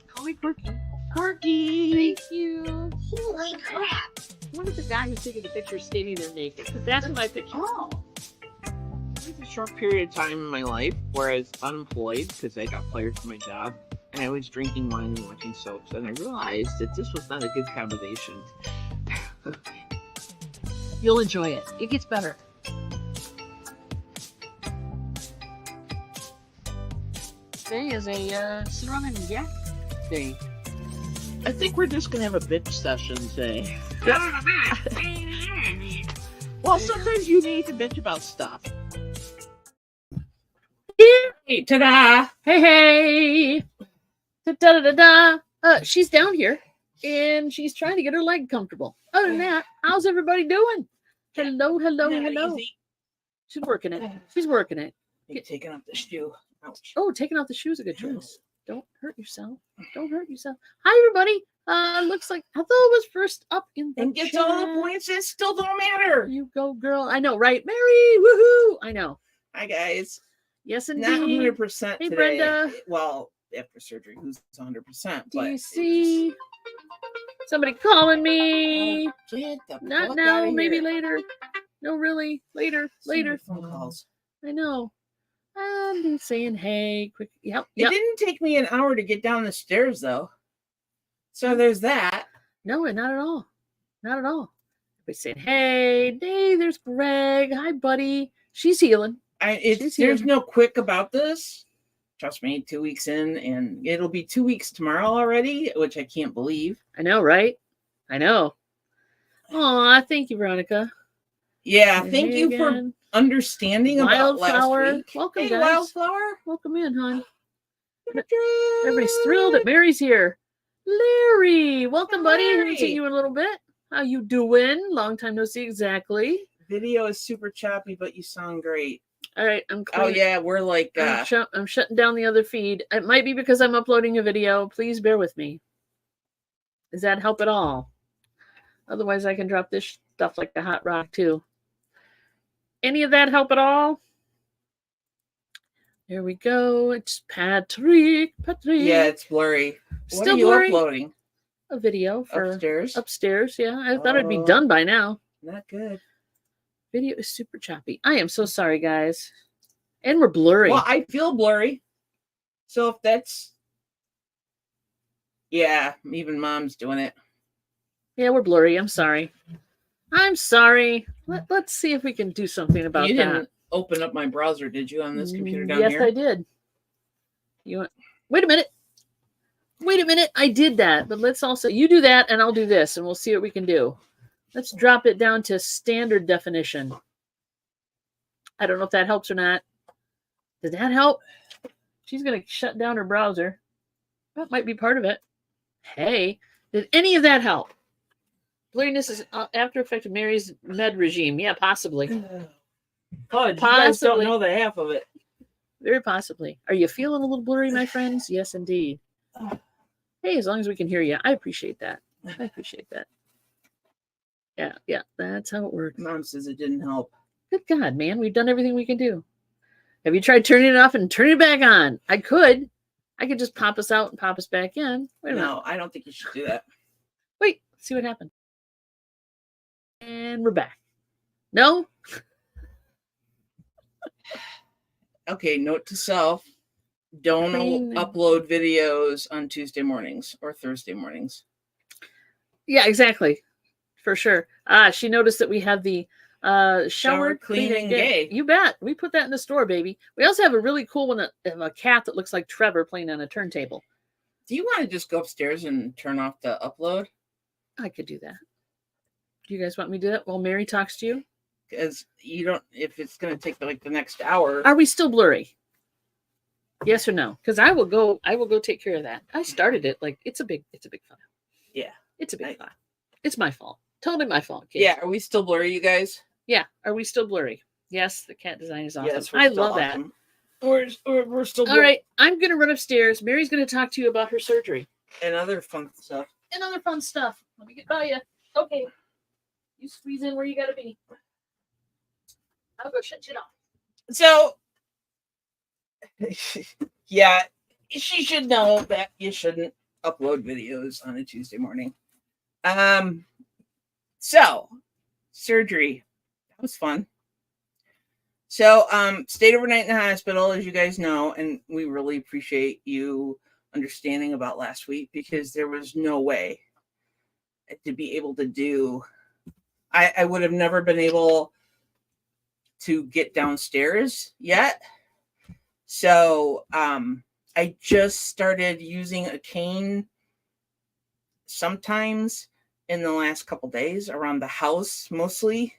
Call me Quirky. Quirky! Thank you. Holy crap! What is the guy who's taking the picture standing there naked? Because that's my picture. Oh. It was a short period of time in my life where I was unemployed because I got fired from my job. And I was drinking wine and watching soaps. And I realized that this was not a good combination. You'll enjoy it. It gets better. Today is a sit-around and yak day. I think we're just going to have a bitch session today. Well, sometimes you need to bitch about stuff. Hey, ta-da! Hey! Da-da-da-da! She's down here, and she's trying to get her leg comfortable. Other than that, how's everybody doing? Hello. She's working it. She's working it. Taking off the shoe. Ouch. Oh, taking off the shoe is a good choice. Don't hurt yourself. Don't hurt yourself. Hi, everybody. Looks like Ethel was first up in the And gets chat. all the points, it still don't matter. You go, girl. I know, right? Mary, woohoo! I know. Hi, guys. Yes, indeed. Not 100% Hey, today. Brenda. Well, after surgery, who's 100%? Do But you see somebody calling me? Get the Not fuck now, outta maybe here. later. No, really. Later. Phone calls. I know. I'm saying hey, quick. Yep. It didn't take me an hour to get down the stairs, though. So there's that. No, not at all. Not at all. Everybody's saying hey, there's Greg. Hi, buddy. She's healing. There's no quick about this. Trust me, 2 weeks in, and it'll be 2 weeks tomorrow already, which I can't believe. I know, right? I know. Aw, thank you, Veronica. Yeah, And thank hey you again. for understanding about Wildflower. last week. Welcome, hey, guys. Wildflower. Welcome in, hon. Everybody's thrilled that Mary's here. Larry, welcome, buddy. Larry. Haven't seen you in a little bit. How you doing? Long time no see, exactly. Video is super choppy, but you sound great. All right, I'm Oh clean. yeah, we're like I'm shutting down the other feed. It might be because I'm uploading a video. Please bear with me. Does that help at all? Otherwise, I can drop this stuff like the hot rock too. Any of that help at all? There we go. It's Patrick. yeah, it's blurry. What Still are you blurry? uploading? A video for Upstairs. Yeah, I thought it'd be done by now. Not good. Video is super choppy. I am so sorry, guys. And we're blurry. Well, I feel blurry. So if that's... Yeah, even Mom's doing it. Yeah, we're blurry. I'm sorry. I'm sorry. Let's see if we can do something about You that. didn't open up my browser, did you, on this computer down yes, here? I did. Wait a minute. I did that. But let's also... You do that, and I'll do this, and we'll see what we can do. Let's drop it down to standard definition. I don't know if that helps or not. Did that help? She's going to shut down her browser. That might be part of it. Hey, did any of that help? Blurriness is after effect of Mary's med regime. Yeah, possibly. You guys don't know the half of it. Very possibly. Are you feeling a little blurry, my friends? Yes, indeed. Hey, as long as we can hear you, I appreciate that. Yeah, that's how it works. Mom says it didn't help. Good God, man, we've done everything we can do. Have you tried turning it off and turning it back on? I could just pop us out and pop us back in. Wait a minute. No, I don't think you should do that. Wait, let's see what happened. And we're back. No? Okay, note to self. Don't upload videos on Tuesday mornings or Thursday mornings. Yeah, exactly. For sure. She noticed that we have the shower, clean, and gay. You bet. We put that in the store, baby. We also have a really cool one, a cat that looks like Trevor playing on a turntable. Do you want to just go upstairs and turn off the upload? I could do that. Do you guys want me to do that while Mary talks to you? Because you don't, if it's going to take like the next hour. Are we still blurry? Yes or no? Because I will go take care of that. I started it like it's a big file. Yeah. It's a big file. It's my fault. Totally my fault. Kids. Yeah. Are we still blurry, you guys? Yeah. Are we still blurry? Yes. The cat design is awesome. Yes, I love awesome. That. We're still blurry. All right. I'm going to run upstairs. Mary's going to talk to you about her surgery. And other fun stuff. Let me get by you. Okay. You squeeze in where you got to be. I'll go shut you off. So, yeah, she should know that you shouldn't upload videos on a Tuesday morning. So surgery, that was fun. So stayed overnight in the hospital, as you guys know, and we really appreciate you understanding about last week, because there was no way to be able to do. I would have never been able to get downstairs yet. So I just started using a cane sometimes in the last couple days around the house, mostly.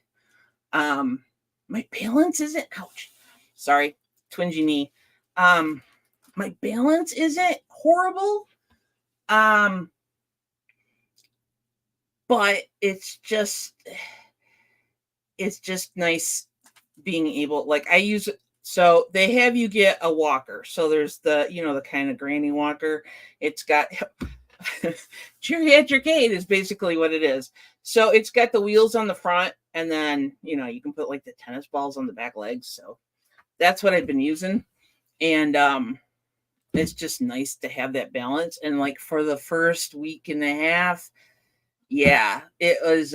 My balance isn't, ouch, sorry, twingy knee. My balance isn't horrible. But it's just nice being able, like, I use, so they have you get a walker. So there's the, the kind of granny walker. It's got geriatric aid is basically what it is. So it's got the wheels on the front, and then, you can put like the tennis balls on the back legs. So that's what I've been using. And it's just nice to have that balance. And like for the first week and a half, yeah, it was,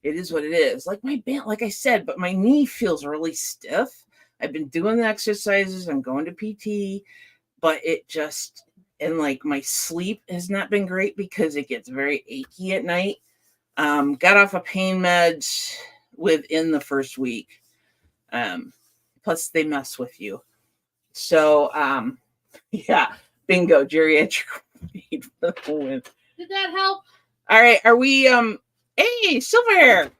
it is what it is. Like my band, like I said, but my knee feels really stiff. I've been doing the exercises. I'm going to PT, but it just, and like my sleep has not been great because it gets very achy at night. Got off of pain meds within the first week. Plus they mess with you. So, yeah, bingo, geriatric aid for the win. Did that help? All right, are we, hey, Silver!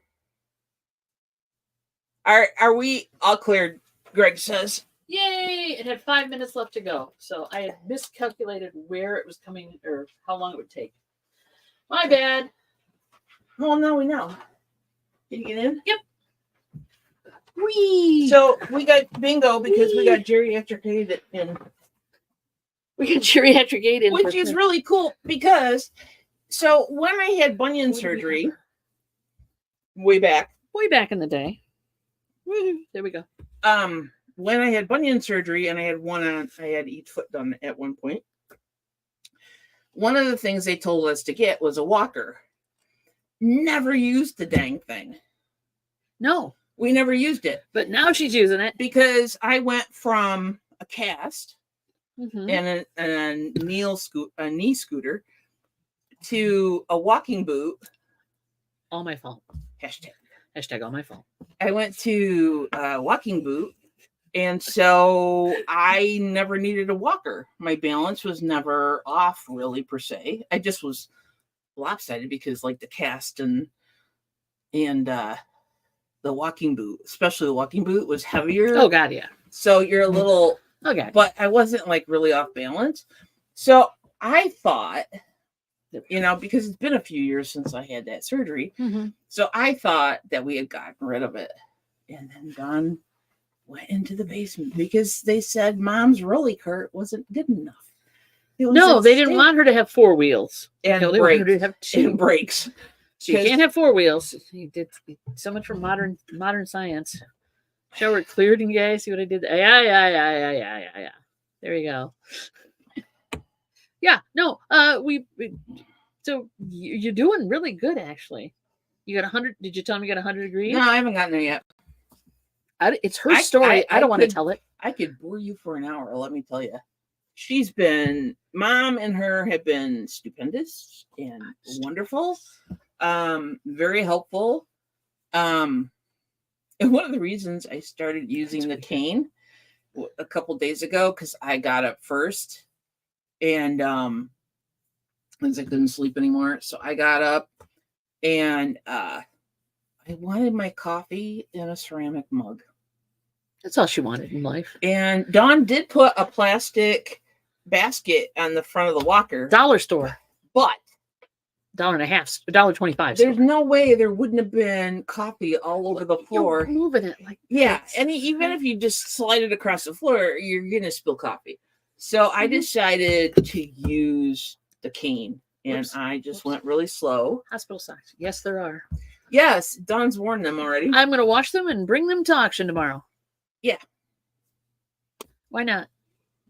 Are we all cleared, Greg says. Yay! It had 5 minutes left to go. So I had miscalculated where it was coming or how long it would take. My bad. Well, now we know. Can you get in? Yep. Whee! So we got bingo because we got geriatric aid in. We got geriatric aid in. Which is really cool because, so when I had bunion surgery, way back in the day. There we go. When I had bunion surgery and I had each foot done at one point. One of the things they told us to get was a walker. Never used the dang thing. No. We never used it. But now she's using it. Because I went from a cast and a knee scooter to a walking boot. All my fault. Hashtag all my fault. I went to a walking boot, and so I never needed a walker. My balance was never off really per se. I just was lopsided because like the cast and the walking boot, especially the walking boot, was heavier. Oh God, yeah. So you're a little okay. But I wasn't like really off balance. So I thought, because it's been a few years since I had that surgery. So I thought that we had gotten rid of it. And then Dawn went into the basement because they said Mom's rolly cart wasn't good enough. No, they didn't want her to have 4 wheels. And they wanted her to have 2. And brakes. So you can't have 4 wheels. You did so much for modern science. Show her cleared, and you guys see what I did. Yeah. There you go. Yeah, no. So you're doing really good, actually. You got 100. Did you tell me you got 100 degrees? No, I haven't gotten there yet. It's her story. I don't want to tell it. I could bore you for an hour. Let me tell you. Mom and her have been stupendous and wonderful. Very helpful. And one of the reasons I started using the cane a couple days ago, because I got up first and because I couldn't sleep anymore. So I got up and I wanted my coffee in a ceramic mug. That's all she wanted in life. And Dawn did put a plastic basket on the front of the walker. Dollar store. But $1.50, $1.25. There's no way there wouldn't have been coffee all over the floor. You're moving it like and even if you just slide it across the floor, you're gonna spill coffee. So I decided to use the cane, and I just went really slow. Hospital socks. Yes, there are. Yes, Dawn's worn them already. I'm gonna wash them and bring them to auction tomorrow. Yeah. Why not?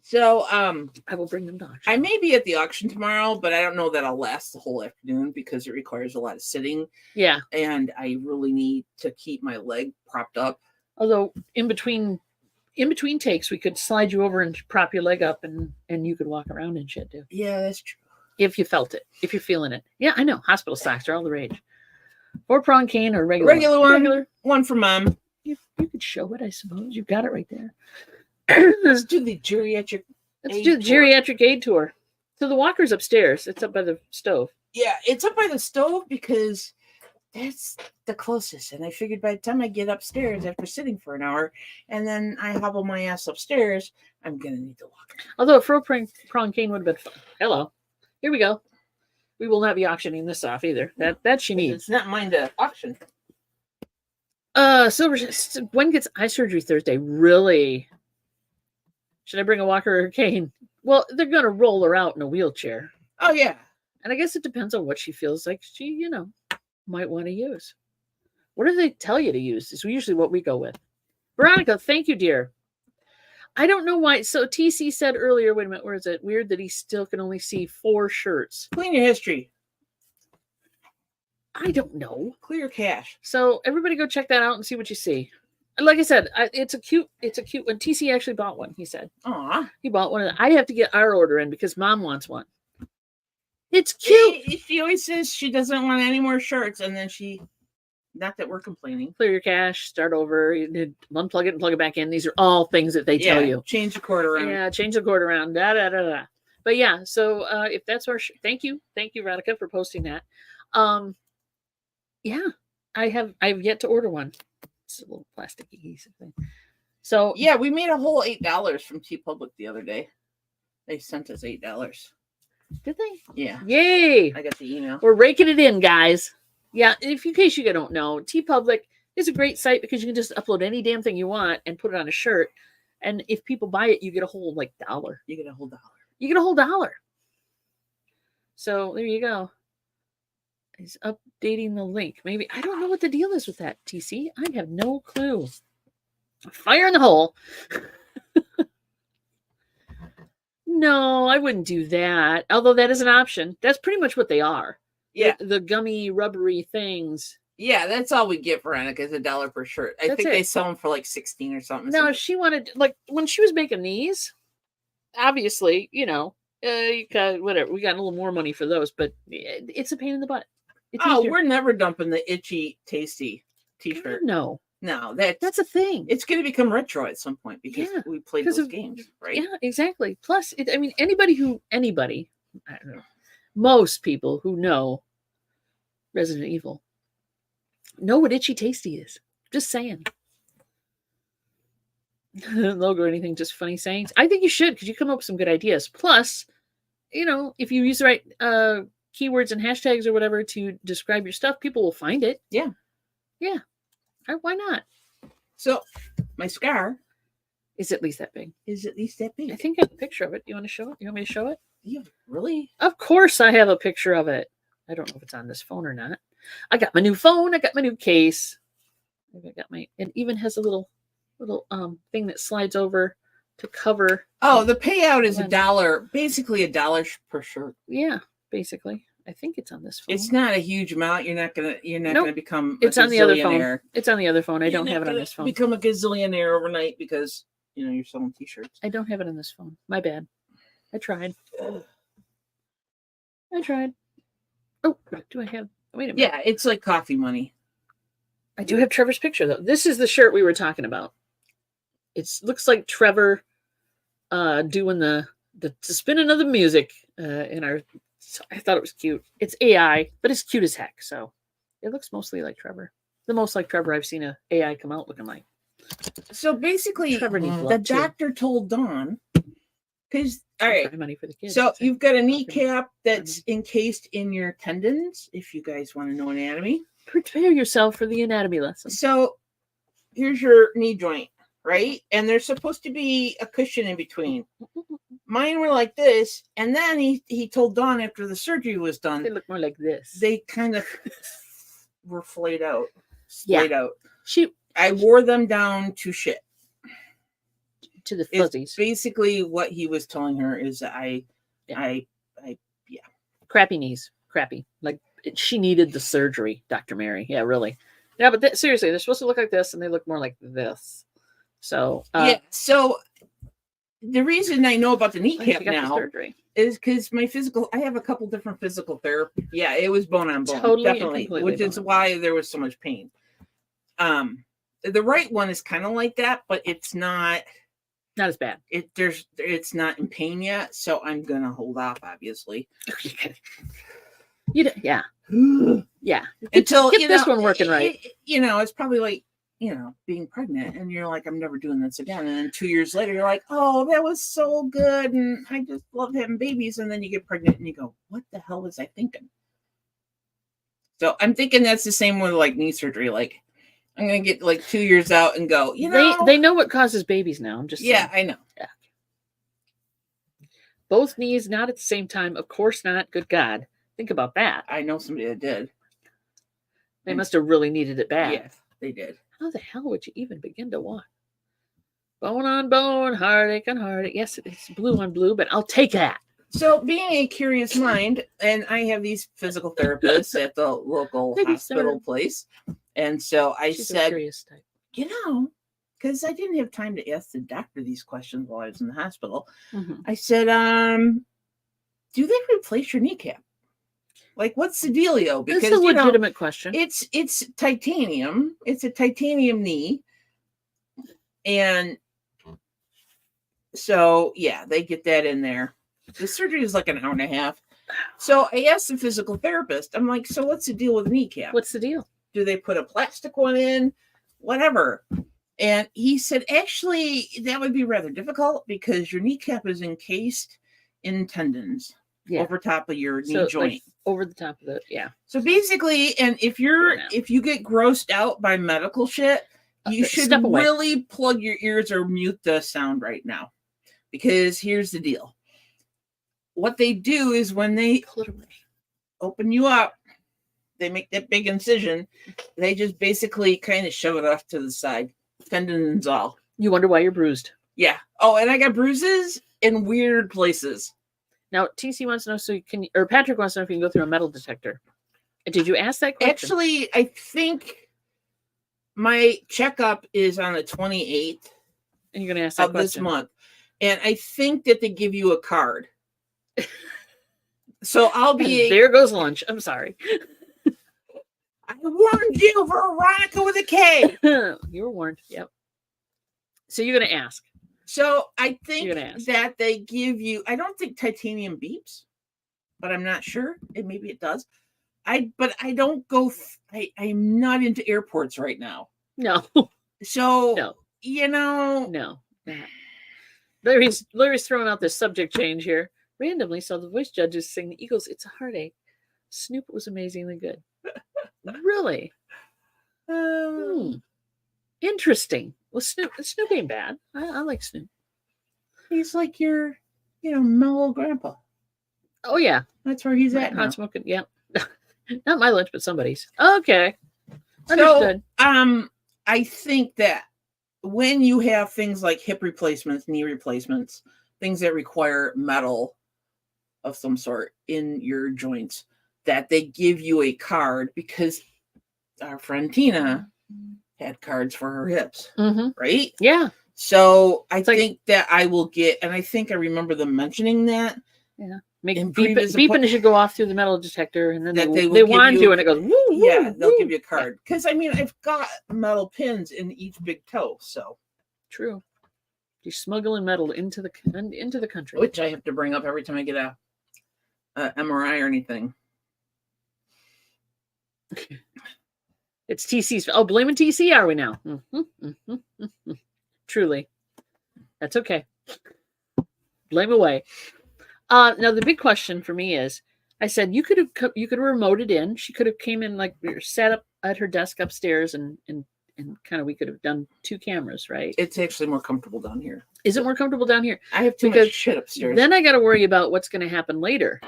So I will bring them to auction. I may be at the auction tomorrow, but I don't know that I'll last the whole afternoon because it requires a lot of sitting. Yeah. And I really need to keep my leg propped up. Although in between takes, we could slide you over and prop your leg up, and you could walk around and shit too. Yeah, that's true. If you felt it, if you're feeling it. Yeah, I know. Hospital stocks are all the rage. 4-prong cane or regular one. Regular one for Mom. You could show it, I suppose. You've got it right there. Let's do the geriatric. Aid tour. So the walker's upstairs. It's up by the stove. Yeah, it's up by the stove because that's the closest. And I figured by the time I get upstairs after sitting for an hour and then I hobble my ass upstairs, I'm going to need the walker. Although a 4-prong cane would have been fun. Hello. Here we go. We will not be auctioning this off either. That she needs. It's not mine to auction. Silver, Gwen gets eye surgery Thursday. Really? Should I bring a walker or a cane? Well, they're going to roll her out in a wheelchair. Oh, yeah. And I guess it depends on what she feels like she, might want to use. What do they tell you to use? Is usually what we go with. Veronica, thank you, dear. I don't know why. So TC said earlier, wait a minute, where is it? Weird that he still can only see 4 shirts. Clean your history. I don't know. Clear cache. So everybody go check that out and see what you see. Like I said, it's a cute one. TC actually bought one, he said. Aw. He bought one. I have to get our order in because Mom wants one. It's cute. She always says she doesn't want any more shirts, and then not that we're complaining. Clear your cache, start over, unplug it and plug it back in. These are all things that they tell you. Change the cord around. Yeah, change the cord around. Da da da da. But yeah, so if that's our thank you, Radhika, for posting that. Yeah, I've yet to order one. It's a little plasticky thing. So yeah, we made a whole $8 from TeePublic the other day. They sent us $8. Did they? Yeah. Yay! I got the email. We're raking it in, guys. Yeah, in case you don't know, TeePublic is a great site because you can just upload any damn thing you want and put it on a shirt. And if people buy it, you get a whole $1. You get a whole $1. You get a whole $1. So there you go. He's updating the link. Maybe I don't know what the deal is with that, TC. I have no clue. Fire in the hole. No, I wouldn't do that. Although that is an option. That's pretty much what they are. Yeah. The gummy, rubbery things. Yeah, that's all we get, Veronica, is $1 per shirt. I think they sell them for like 16 or something. No, if she wanted, when she was making these, obviously, you got whatever. We got a little more money for those, but it's a pain in the butt. It's easier. We're never dumping the itchy, tasty t-shirt. No, that's a thing. It's going to become retro at some point because we played those games, right? Yeah, exactly. Plus, anybody, I don't know, most people who know Resident Evil know what itchy tasty is. Just saying. Logo or anything, just funny sayings. I think you should because you come up with some good ideas. Plus, if you use the right keywords and hashtags or whatever to describe your stuff, people will find it. Yeah. Why not? So my scar is at least that big. I think I have a picture of it. You want to show it? You want me to show it? Yeah, really? Of course I have a picture of it. I don't know if it's on this phone or not. I got my new phone. I got my new case. It even has a little thing that slides over to cover. Oh, the payout is $1, basically $1 per shirt. Yeah, basically. I think it's on this phone. It's not a huge amount. You're not gonna become. It's on the other phone. It's on the other phone. I don't have it on this phone. Become a gazillionaire overnight because you're selling t-shirts. I don't have it on this phone. My bad. I tried. Oh, do I have? Wait a minute. Yeah, it's like coffee money. I do have Trevor's picture though. This is the shirt we were talking about. It looks like Trevor doing the spinning of the music in our. So I thought it was cute. It's AI, but it's cute as heck. So it looks mostly like Trevor. The most like Trevor I've seen a AI come out looking like. So basically, the doctor told Dawn, because all right, money for the kids. So you've got a kneecap that's encased in your tendons. If you guys want to know anatomy, prepare yourself for the anatomy lesson. So here's your knee joint, right? And there's supposed to be a cushion in between. Mine were like this, and then he told Dawn after the surgery was done. They look more like this. They kind of were flayed out. I wore them down to shit. to the It's fuzzies. basically what he was telling her is Crappy knees. Crappy. Like she needed the surgery, Dr. Mary. Yeah, really. Yeah, but seriously, they're supposed to look like this, and they look more like this. So yeah. So the reason I know about the kneecap the now surgery. is because I have a couple different physical therapy. Yeah, it was bone on bone, Totally and definitely, completely which is bone on why there was so much pain. The right one is kind of like that, but it's not as bad. It's not in pain yet, so I'm gonna hold off, obviously. Yeah. Yeah. Until get this one working right. It's probably like, being pregnant and you're like, I'm never doing this again. And then 2 years later, you're like, oh, that was so good. And I just love having babies. And then you get pregnant and you go, what the hell was I thinking? So I'm thinking that's the same with like knee surgery. Like I'm going to get like 2 years out and go, They know what causes babies now. I'm just saying. I know. Yeah. Both knees, not at the same time. Of course not. Good God. Think about that. I know somebody that did. They must have really needed it bad. Yes, they did. How the hell would you even begin to walk? Bone on bone, heartache on heartache. Yes, it's blue on blue, but I'll take that. So being a curious mind, and I have these physical therapists at the local hospital place. And so She's said, curious type. Because I didn't have time to ask the doctor these questions while I was in the hospital. Mm-hmm. I said, do they replace your kneecap? Like, what's the dealio? Because it's a legitimate question. It's titanium. It's a titanium knee. And so, yeah, they get that in there. The surgery is like an hour and a half. So I asked the physical therapist, I'm like, so what's the deal with the kneecap? What's the deal? Do they put a plastic one in? Whatever. And he said, actually, that would be rather difficult because your kneecap is encased in tendons over top of your knee joint. Like over the top of it, yeah. So basically, and if you get grossed out by medical shit, you should really plug your ears or mute the sound right now. Because here's the deal. What they do is when they open you up, they make that big incision, they just basically kind of shove it off to the side. Tendons all. You wonder why you're bruised. Yeah. Oh, and I got bruises in weird places. Now, TC wants to know, or Patrick wants to know if you can go through a metal detector. Did you ask that question? Actually, I think my checkup is on the 28th and you're going to ask that question this month. And I think that they give you a card. So I'll be... There goes lunch. I'm sorry. I warned you, Veronica with a K. You were warned. Yep. So you're going to ask. So I think that they give you, I don't think titanium beeps, but I'm not sure. Maybe it does. But I don't go, I'm not into airports right now. No. So, no. No. Larry's throwing out this subject change here. Randomly saw the voice judges sing the Eagles' It's a Heartache. Snoop was amazingly good. Really? Interesting. Well, Snoop ain't bad. I like Snoop. He's like your, mellow grandpa. Oh, yeah. That's where he's at now. Not smoking. Yeah. Not my lunch, but somebody's. Okay. Understood. So, I think that when you have things like hip replacements, knee replacements, things that require metal of some sort in your joints, that they give you a card, because our friend Tina had cards for her hips, right? Yeah. So I think that I will get, and I think I remember them mentioning that. Yeah. Beeping should go off through the metal detector, and then they want you, to, and it goes, woo, yeah, they'll give you a card. Because, I've got metal pins in each big toe, so. True. You're smuggling metal into the country. Which I have to bring up every time I get a MRI or anything. It's TC's. Oh, blaming TC, are we now? Truly. That's okay. Blame away. Now, the big question for me is, I said, you could have remoted in. She could have came in, like, sat up at her desk upstairs and kind of, we could have done 2 cameras, right? It's actually more comfortable down here. Is it more comfortable down here? I have too much shit upstairs. Then I got to worry about what's going to happen later.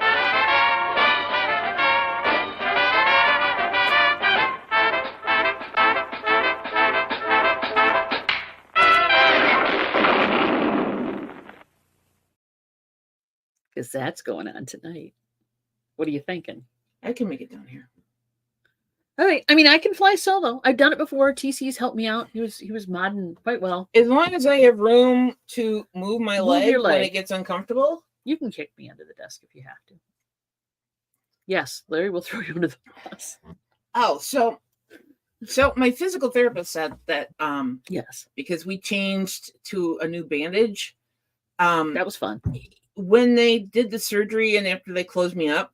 because that's going on tonight. What are you thinking? I can make it down here. All right. I mean, I can fly solo. I've done it before. TC's helped me out. He was modding quite well. As long as I have room to move my leg when it gets uncomfortable. You can kick me under the desk if you have to. Yes, Larry will throw you under the bus. Oh, so my physical therapist said that yes, because we changed to a new bandage. That was fun. When they did the surgery and after they closed me up,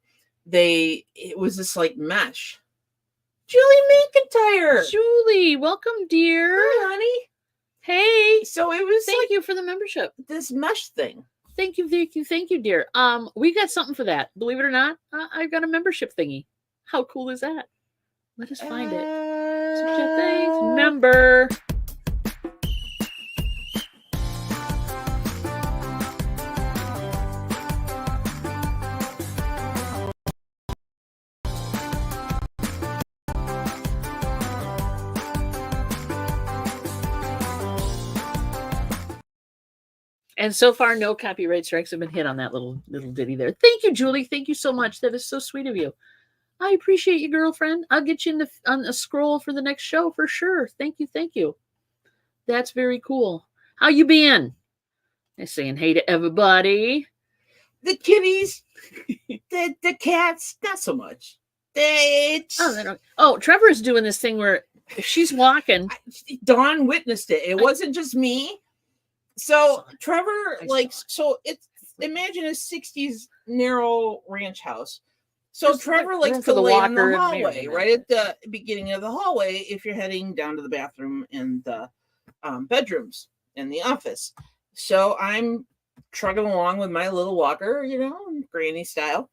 it was this like mesh. Julie McIntyre. Julie, welcome, dear. Hi, honey. Hey. So it was thank you for the membership. This mesh thing. Thank you, dear. We got something for that. Believe it or not, I've got a membership thingy. How cool is that? Let us find it. Thanks, member. And so far, no copyright strikes have been hit on that little ditty there. Thank you, Julie. Thank you so much. That is so sweet of you. I appreciate you, girlfriend. I'll get you on a scroll for the next show for sure. Thank you. That's very cool. How you been? They're saying hey to everybody. The kitties, the cats, not so much. Trevor's doing this thing where if she's walking. Dawn witnessed it. It wasn't just me. So Trevor, imagine a 60s narrow ranch house. So Trevor likes to lay in the hallway, right at the beginning of the hallway if you're heading down to the bathroom and the bedrooms and the office. So I'm trugging along with my little walker, granny style.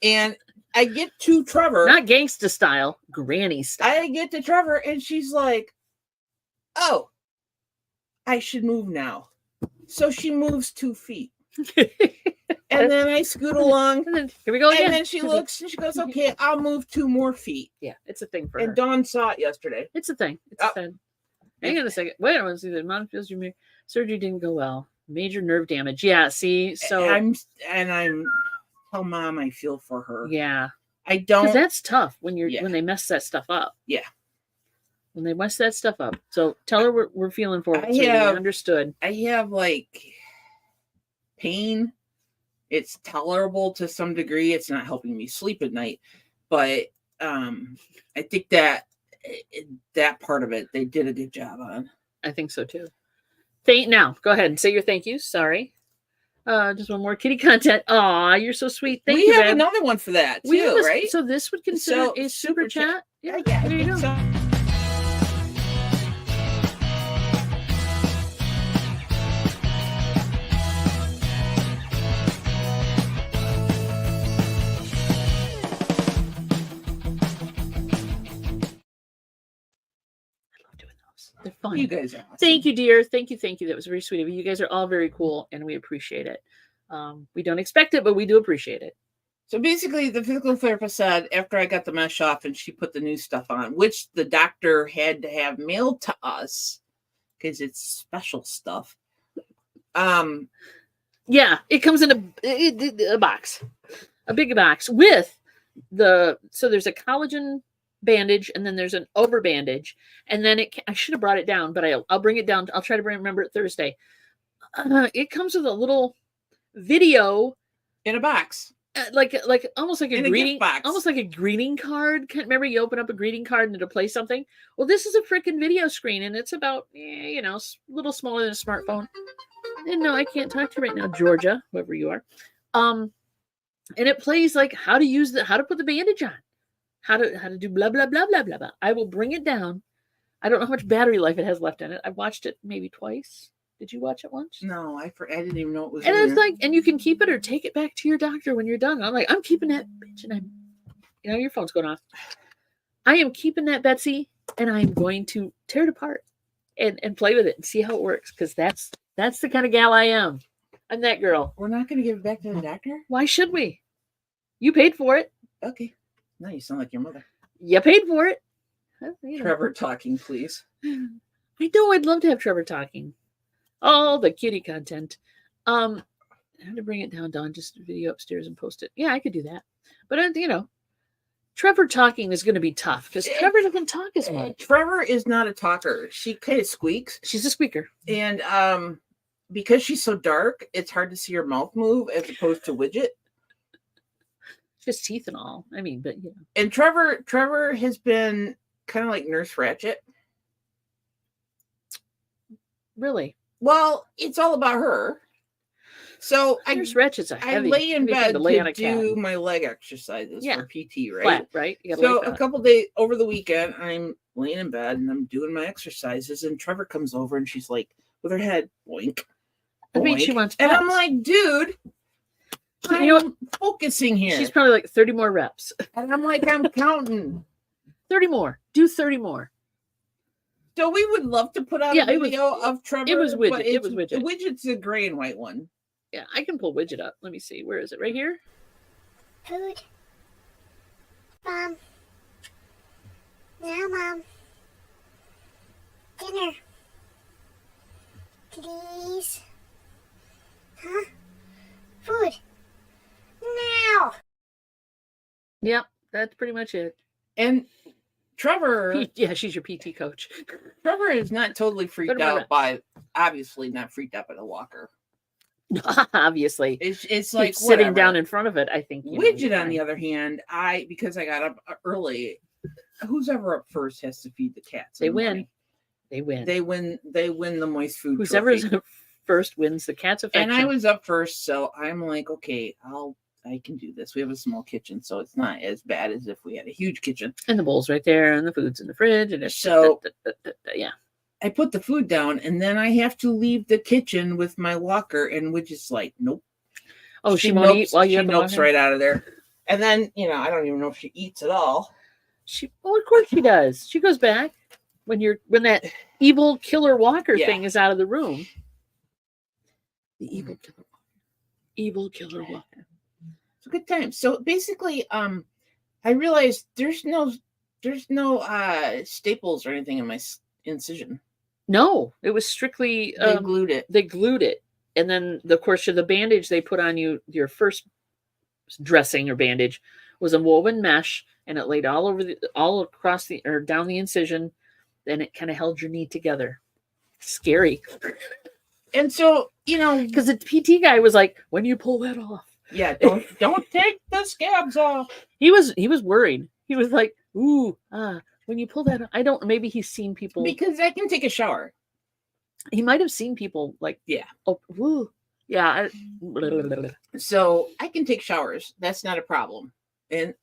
And I get to Trevor. Not gangsta style, granny style. I get to Trevor and she's like, oh, I should move now. So she moves 2 feet. And then I scoot along. And then, here we go again. And then she looks and she goes, okay, I'll move 2 more feet. Yeah, it's a thing for her. And Dawn saw it yesterday. It's a thing. It's a thing. Hang on a second. Wait, I want to see the amount of feels your surgery didn't go well. Major nerve damage. Yeah, see, so I'm tell Mom I feel for her. Yeah. I don't. Because that's tough when they mess that stuff up. Yeah. When they mess that stuff up. So tell her we're feeling for it. Understood. I have pain. It's tolerable to some degree. It's not helping me sleep at night, but I think that part of it they did a good job on. I think so too. Now go ahead and say your thank yous. Sorry. Just one more kitty content. Aw, you're so sweet. Thank you. We have another one for that too, right? So this would consider a super chat. Yeah, there you go. They're fun. You guys are awesome. Thank you, dear. Thank you. That was very sweet of you. You guys are all very cool, and we appreciate it. We don't expect it, but we do appreciate it. So basically, the physical therapist said after I got the mesh off and she put the new stuff on, which the doctor had to have mailed to us because it's special stuff. Yeah, it comes in a box, a big box with so there's a collagen bandage and then there's an over bandage and then I should have brought it down, but I'll bring it down. I'll try to remember it Thursday. It comes with a little video in a box, like almost like a greeting box. Almost like a greeting card. Remember you open up a greeting card and it'll play something? Well, this is a freaking video screen and it's about a little smaller than a smartphone. And no, I can't talk to you right now, Georgia, whoever you are. And it plays like how to put the bandage on. How to do blah, blah, blah, blah, blah, blah. I will bring it down. I don't know how much battery life it has left in it. I've watched it maybe twice. Did you watch it once? No, I didn't even know it was. And it's and you can keep it or take it back to your doctor when you're done. I'm like, I'm keeping that bitch, and your phone's going off. I am keeping that, Betsy, and I'm going to tear it apart and play with it and see how it works because that's the kind of gal I am. I'm that girl. We're not going to give it back to the doctor? Why should we? You paid for it. Okay. Now you sound like your mother. You paid for it. Trevor talking, please. I know. I'd love to have Trevor talking. All the kitty content. I had to bring it down, Don, just video upstairs and post it. Yeah, I could do that. But, Trevor talking is going to be tough because Trevor doesn't talk as much. Trevor is not a talker. She kind of squeaks. She's a squeaker. And because she's so dark, it's hard to see her mouth move as opposed to Widget. Just teeth and all. I mean, but And Trevor has been kind of like Nurse Ratchet. Really? Well, it's all about her. So Nurse Ratchet's a heavy, I lay in bed to lay on a do cat. my leg exercises for PT, right? Flat, right? You So a couple days over the weekend, I'm laying in bed and I'm doing my exercises, and Trevor comes over and she's like, with her head, boink. I mean, she wants and pets. I'm like, dude, I'm focusing here. She's probably like 30 more reps. And I'm like, I'm counting. 30 more. Do 30 more. So we would love to put out a video of Trevor. It was Widget. It was Widget. Widget's a gray and white one. Yeah, I can pull Widget up. Let me see. Where is it? Right here? Food. Mom. Now, Mom. Dinner. Please. Huh? Food. Now. Yep, that's pretty much it. And Trevor... Yeah, she's your PT coach. Trevor is not totally freaked out by... Obviously not freaked out by the walker. Obviously. It's like he's sitting down in front of it, I think. Widget, on the other hand, because I got up early, who's ever up first has to feed the cats. They win. They win. They win the moist food Who's trophy. ever first wins the cat's affection. And I was up first, so I'm like, okay, I can do this. We have a small kitchen, so it's not as bad as if we had a huge kitchen. And the bowl's right there, and the food's in the fridge, and it's so yeah. I put the food down, and then I have to leave the kitchen with my walker, and Widget's like, nope. Oh, she won't eat while you have the nopes walker? right out of there. And then, I don't even know if she eats at all. Well, of course she does. She goes back when that evil killer walker thing is out of the room. The evil killer walker. Evil killer walker. It's a good time. So basically, I realized there's no staples or anything in my incision. No, it was strictly they glued it. They glued it, and then of course the bandage they put on you, your first dressing or bandage, was a woven mesh, and it laid all across or down the incision, and it kind of held your knee together. Scary. And so because the PT guy was like, "When you pull that off, don't take the scabs off." He was worried. He was like, "Ooh, when you pull that off." I don't. Maybe he's seen people because I can take a shower. He might have seen people like Oh, woo, yeah. So I can take showers. That's not a problem. And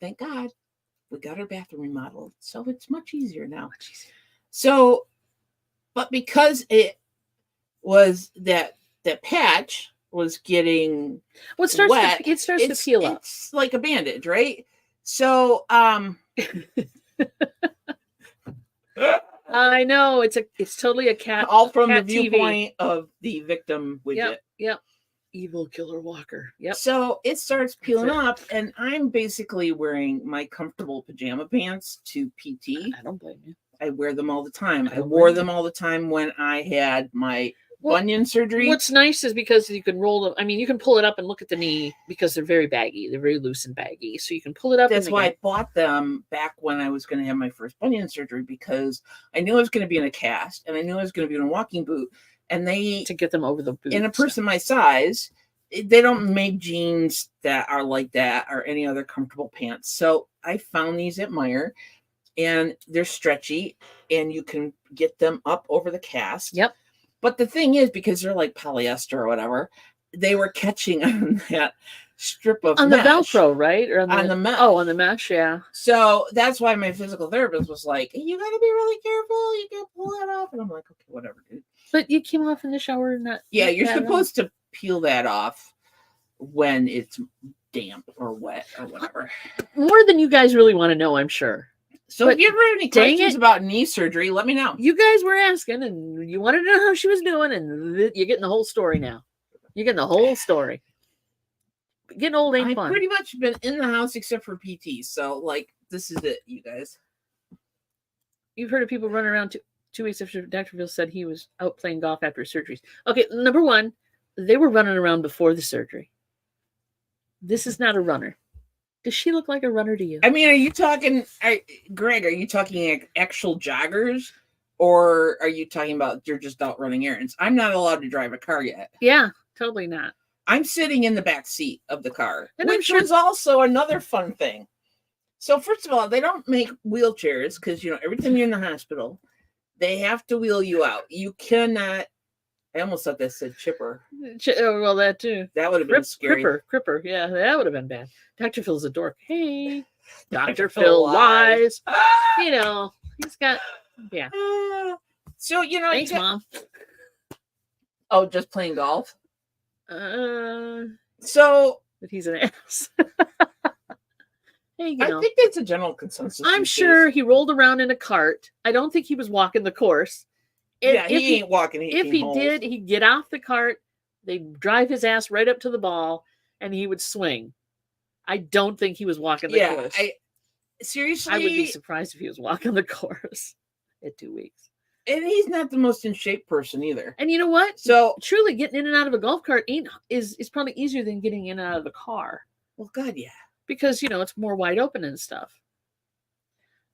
thank God we got our bathroom remodeled, so it's much easier now. So, but because it was that patch was getting it starts wet, to peel up. It's like a bandage, right? So I know it's totally a cat. All from cat the viewpoint of the victim Widget. Yep. Evil killer walker. Yep. So it starts peeling up, and I'm basically wearing my comfortable pajama pants to PT. I don't blame you. I wear them all the time. I wore them all the time when I had my bunion surgery. What's nice is because you can roll them. I mean, you can pull it up and look at the knee because they're very baggy. They're very loose and baggy. So you can pull it up. That's why I bought them back when I was going to have my first bunion surgery, because I knew I was going to be in a cast and I knew I was going to be in a walking boot. And to get them over the boot. In a person my size, they don't make jeans that are like that or any other comfortable pants. So I found these at Meijer, and they're stretchy, and you can get them up over the cast. Yep. But the thing is, because they're like polyester or whatever, they were catching on that strip of on mesh. The Velcro, right? Or on the mesh. Oh, on the mesh, yeah. So that's why my physical therapist was like, "You got to be really careful. You can't pull that off." And I'm like, "Okay, whatever, dude." But you came off in the shower and not. Yeah, you're supposed to peel that off when it's damp or wet or whatever. More than you guys really want to know, I'm sure. So if you ever have any questions about knee surgery, let me know. You guys were asking, and you wanted to know how she was doing, and you're getting the whole story now. You're getting the whole story. Getting old ain't fun. I've pretty much been in the house except for PT, so this is it, you guys. You've heard of people running around 2 weeks after Dr. Bill said he was out playing golf after his surgeries. Okay, number one, They were running around before the surgery. This is not a runner. Does she look like a runner to you? I mean, are you talking, Greg, are you talking actual joggers? Or are you talking about they're just out running errands? I'm not allowed to drive a car yet. Yeah, totally not. I'm sitting in the back seat of the car, And I'm which sure- was also another fun thing. So first of all, they don't make wheelchairs because, every time you're in the hospital, they have to wheel you out. You cannot, I almost thought that said chipper. Oh, well, that too. That would have been scary. Cripper. Yeah, that would have been bad. Dr. Phil's a dork. Hey, Dr. Dr. Phil Phil lies. lies. He's got, yeah. So, Thanks, Mom. Oh, just playing golf? So, So, but he's an ass. Hey, I think that's a general consensus. I'm these sure days. he rolled around in a cart. I don't think he was walking the course. Yeah, he ain't walking. If he did, he'd get off the cart, they'd drive his ass right up to the ball, and he would swing. I don't think he was walking the course. Seriously, I would be surprised if he was walking the course at 2 weeks. And he's not the most in shape person either. And you know what? So, Truly, getting in and out of a golf cart is probably easier than getting in and out of the car. well, God, yeah. Because, it's more wide open and stuff.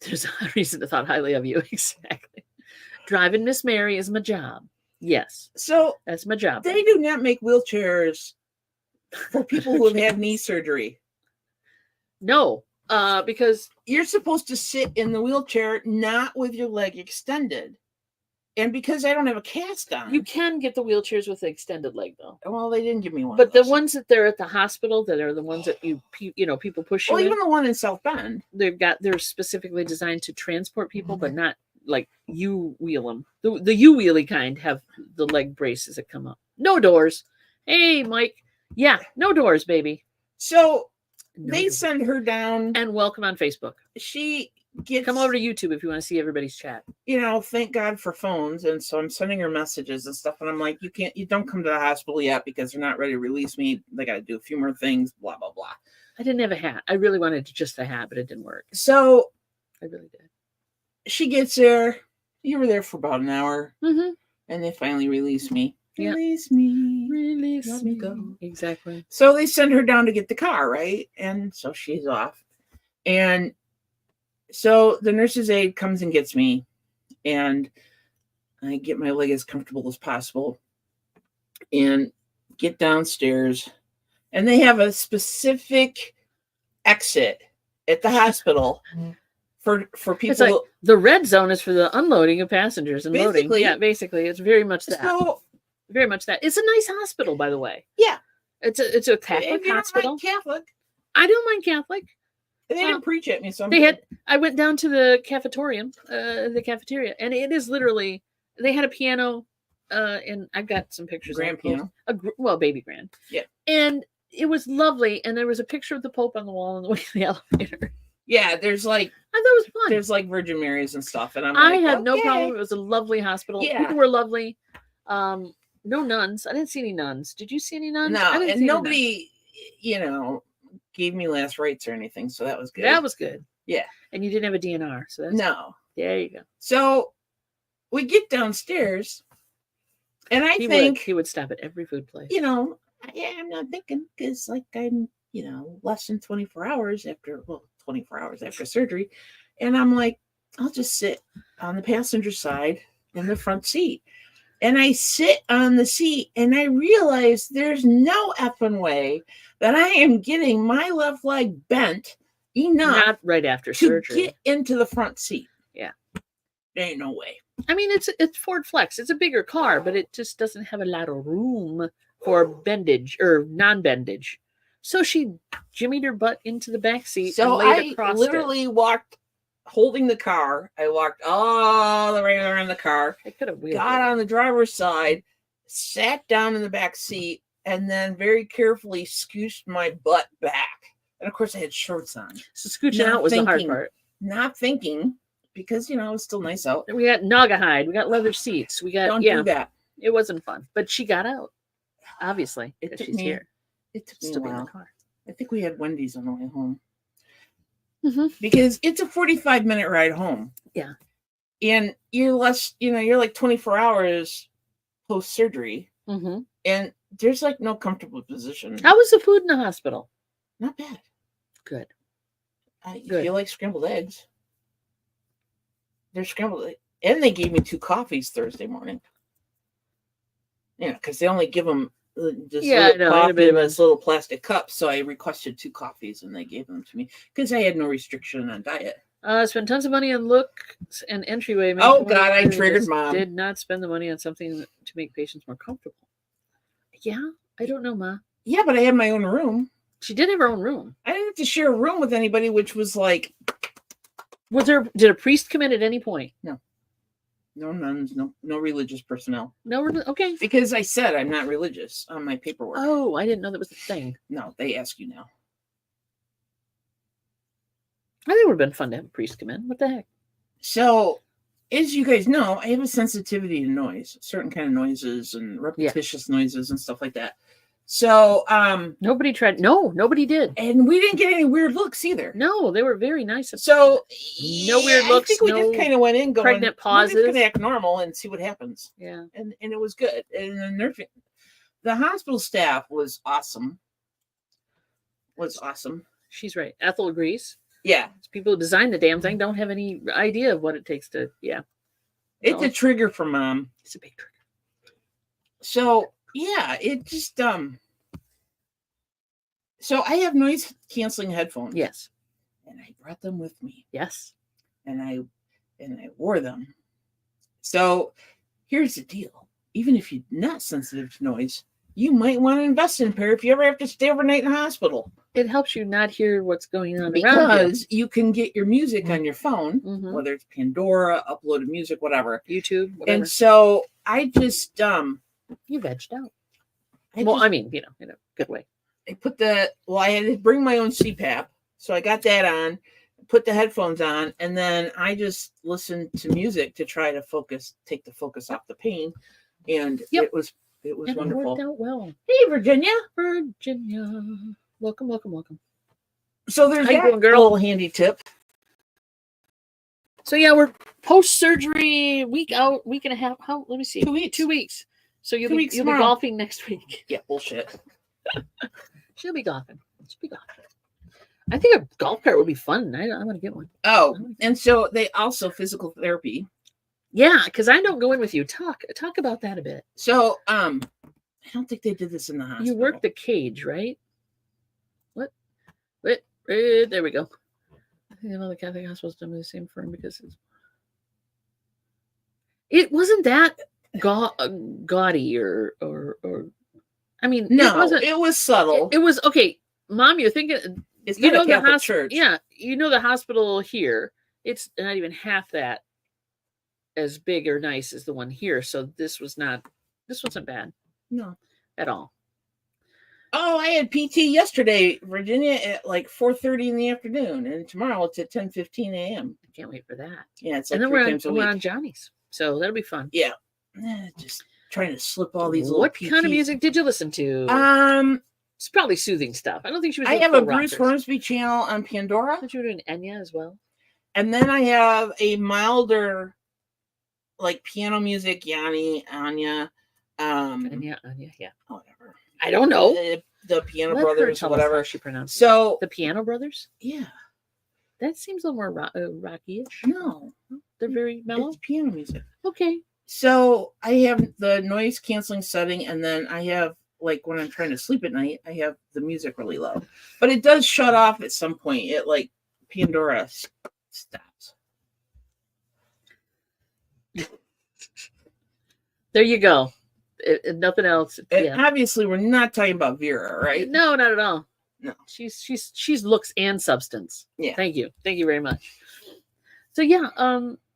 There's a reason to thought highly of you. Exactly. Driving Miss Mary is my job. Yes, So, that's my job. they do not make wheelchairs for people who have had knee surgery. No, because You're supposed to sit in the wheelchair, not with your leg extended. And because I don't have a cast on, you can get the wheelchairs with the extended leg, though. well, they didn't give me one. But of the those. ones that they're at the hospital, that are the ones that people push you well, in, even the one in South Bend. they're specifically designed to transport people, but not like you wheel them. The you wheelie kind have the leg braces that come up. No doors. Hey, Mike. Yeah, no doors, baby. So No they doors. send her down. And welcome on Facebook. She gets Come over to YouTube if you want to see everybody's chat. Thank God for phones. And so I'm sending her messages and stuff. And I'm like, you don't come to the hospital yet because they're not ready to release me. They got to do a few more things, blah, blah, blah. I didn't have a hat. I really wanted just a hat, but it didn't work. So I really did. she gets there. You were there for about an hour. Mm-hmm. And they finally release me. Yeah. Release me. Release Let me go. Exactly. So they send her down to get the car, right? And so she's off. And so the nurse's aide comes and gets me. And I get my leg as comfortable as possible. And get downstairs. And they have a specific exit at the hospital for people. It's like the red zone is for the unloading of passengers and loading. Basically. Yeah, basically, it's very much that. So, Very much that. It's a nice hospital, by the way. yeah. It's a If Catholic you don't hospital. mind Catholic. I don't mind Catholic. They didn't preach at me, so I went down to the cafeteria, and it is literally, they had a piano, and I've got some pictures. Grand piano. Baby grand. Yeah. And it was lovely, and there was a picture of the Pope on the wall on the way to the elevator. Yeah, there's like I thought it was fun. there's like Virgin Marys and stuff, and I like, had no okay. problem. It was a lovely hospital. Yeah. People were lovely. No nuns. I didn't see any nuns. Did you see any nuns? I No, didn't and see any nobody, gave me last rites or anything, so that was good. nuns. That was good. Yeah. And you didn't have a DNR, so that's No. there you go. So we get downstairs, and I He think would stop at every food place. I'm not thinking because like I'm less than 24 hours after 24 hours after surgery, and I'm like, I'll just sit on the passenger side in the front seat. And I sit on the seat and I realize there's no effing way that I am getting my left leg bent enough Not right after to surgery. get into the front seat. Yeah. There ain't no way. I mean, it's Ford Flex. It's a bigger car, but it just doesn't have a lot of room for bendage or non-bendage. So she jimmied her butt into the back seat So and laid I across literally walked holding the car. I walked all the way around the car, it. I could have wheeled got it. on the driver's side, sat down in the back seat, and then very carefully scooched my butt back. And of course I had shorts on. So scooching Not out was the hard thinking. part. Not thinking, because it was still nice out. We got Naga hide. We got leather seats. We got Don't do that. It wasn't fun, but she got out. Obviously, It 'cause took she's me- here. It took me a Still be in the while. car. I think we had Wendy's on the way home. Mm-hmm. Because it's a 45-minute ride home. Yeah. And you're less, you're like 24 hours post surgery. Mm-hmm. And there's like no comfortable position. How was the food in the hospital? Not bad. Good. If Good. you like scrambled eggs, they're scrambled eggs. And they gave me 2 coffees Thursday morning. Yeah, because they only give them this little coffee in this little plastic cup. So I requested 2 coffees and they gave them to me because I had no restriction on diet. Spent tons of money on looks and entryway. Oh, God, I triggered Mom. Did not spend the money on something to make patients more comfortable. Yeah, I don't know, Ma. Yeah, but I had my own room. She did have her own room. I didn't have to share a room with anybody, which was like... Did a priest come in at any point? No. No nuns, no religious personnel. No, okay. Because I said I'm not religious on my paperwork. Oh, I didn't know that was a thing. No, they ask you now. I think it would have been fun to have a priest come in. What the heck? So, as you guys know, I have a sensitivity to noise, certain kind of noises and repetitious noises and stuff like that. So, nobody tried. No, nobody did. And we didn't get any weird looks either. No, they were very nice. So, no weird looks. I think we just kind of went in going, pregnant pauses. We're just going to act normal and see what happens. Yeah. And it was good. And the hospital staff was awesome. She's right. Ethel agrees. Yeah. People who designed the damn thing don't have any idea of what it takes to, It's a trigger for Mom. It's a big trigger. So, yeah, it just, so I have noise canceling headphones. Yes. And I brought them with me. Yes. And I wore them. So here's the deal. Even if you're not sensitive to noise, you might want to invest in a pair if you ever have to stay overnight in the hospital. It helps you not hear what's going on because around you can get your music on your phone, whether it's Pandora, uploaded music, whatever. YouTube, whatever. And so I just you vegged out. I mean, good way. I had to bring my own CPAP. So I got that on, put the headphones on, and then I just listened to music to try to take the focus off the pain. And it was wonderful. It worked out well. Hey, Virginia. Welcome. So there's that little handy tip. So yeah, we're post-surgery, week out, week and a half. Let me see. 2 weeks. 2 weeks. So you'll be tomorrow. golfing next week. Yeah, bullshit. She'll be golfing. I think a golf cart would be fun. I'm going to get one. Oh, and so they also physical therapy. Yeah, because I don't go in with you. Talk about that a bit. So, I don't think they did this in the hospital. You work the cage, right? What? Wait, there we go. I think all the Catholic hospitals done by the same firm because it wasn't that gaudy or I mean, no, it was subtle. It was okay, Mom. You're thinking, it's not a Catholic church. Yeah, the hospital here. It's not even half that as big or nice as the one here. So this wasn't bad. No, at all. Oh, I had PT yesterday, Virginia, at like 4:30 in the afternoon, and tomorrow it's at 10:15 a.m. I can't wait for that. Yeah, it's like and then we're on Johnny's, so that'll be fun. Yeah, just trying to slip all these little. What PTs. kind of music did you listen to? It's probably soothing stuff. I don't think she was. I have a Bruce Hornsby channel on Pandora. I thought you were doing Enya as well. And then I have a milder, like piano music, Anya. Anya, yeah. Whatever. I don't know. The Piano Brothers, whatever she pronounced. So the Piano Brothers. Yeah, that seems a little more rocky-ish. No, they're very mellow. It's piano music. Okay. So I have the noise canceling setting, and then I have like when I'm trying to sleep at night, I have the music really low, but it does shut off at some point. It like Pandora stops. There you go. Nothing else. Obviously, we're not talking about Vera, right? No, not at all. No, she's looks and substance. Yeah. Thank you very much. So yeah,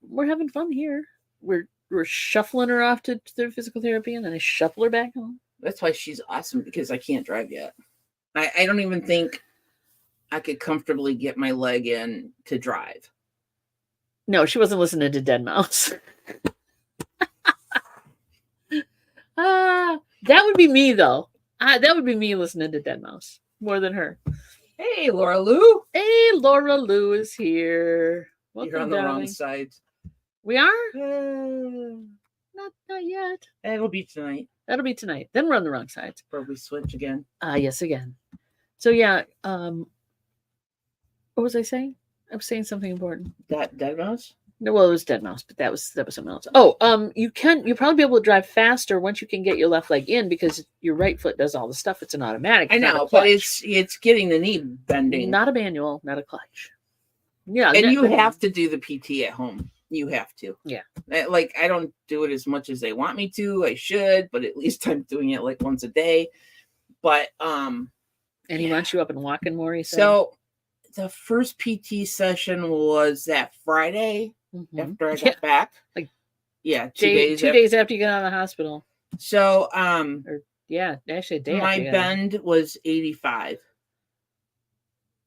we're having fun here. We're shuffling her off to their physical therapy, and then I shuffle her back home. That's why she's awesome because I can't drive yet. I don't even think I could comfortably get my leg in to drive. No, she wasn't listening to Dead Mouse. That would be me though. That would be me listening to Dead Mouse more than her. Hey, Laura Lou. Hey, Laura Lou is here. Welcome, You're on the darling. wrong side. We are? Not yet. It'll be tonight. That'll be tonight. Then we're on the wrong sides. Or we switch again. Yes, again. So yeah, what was I saying? I was saying something important. That dead mouse? No, well, it was dead mouse, but that was something else. Oh, you'll probably be able to drive faster once you can get your left leg in because your right foot does all the stuff. It's an automatic. I not a know, but clutch. it's getting the knee bending. Not a manual, not a clutch. Yeah, And you have to do the PT at home. You have to. Yeah. Like, I don't do it as much as they want me to. I should, but at least I'm doing it like once a day. But and he wants you up and walking more. He said. So the first PT session was that Friday after I got back. Like, 2 2 days after you got out of the hospital. So actually a day. My bend was 85.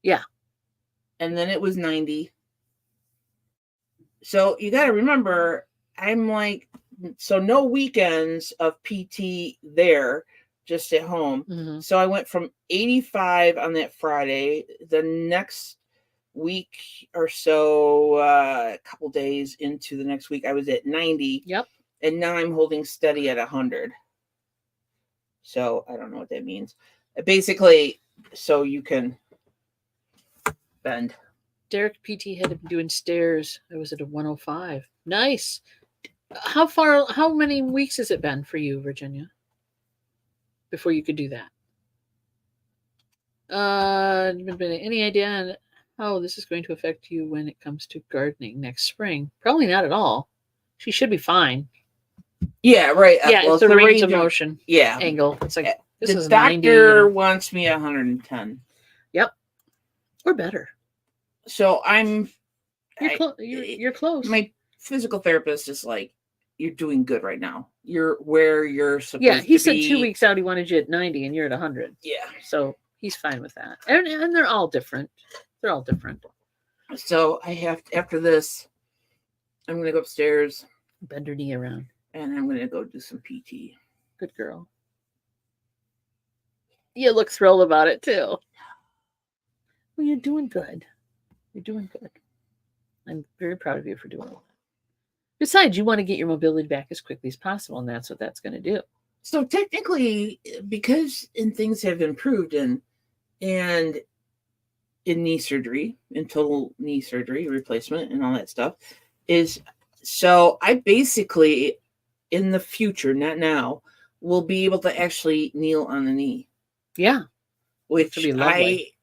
Yeah. And then it was 90. So you got to remember, I'm like, so no weekends of PT there, just at home. So I went from 85 on that Friday. The next week or so, a couple days into the next week, I was at 90. Yep. And now I'm holding steady at 100. So I don't know what that means. Basically, so you can bend. Derek PT had him doing stairs. I was at a 105. Nice. How many weeks has it been for you, Virginia? Before you could do that? Any idea on how this is going to affect you when it comes to gardening next spring? Probably not at all. She should be fine. Yeah, right. Yeah, it's the range of motion. Yeah. Angle. It's like this the is doctor 90. wants me 110. Yep. Or better. So I'm. You're close. My physical therapist is like, you're doing good right now. You're where you're supposed to be. Yeah, he said 2 weeks out he wanted you at 90 and you're at 100. Yeah. So he's fine with that. And they're all different. They're all different. So I have to, after this, I'm going to go upstairs. Bend her knee around. And I'm going to go do some PT. Good girl. You look thrilled about it too. Well, you're doing good. You're doing good. I'm very proud of you for doing that. Besides, you want to get your mobility back as quickly as possible, and that's what that's going to do. So technically, because things have improved and in knee surgery, in total knee surgery replacement and all that stuff, so I basically, in the future, not now, will be able to actually kneel on the knee. Yeah. Which be lovely.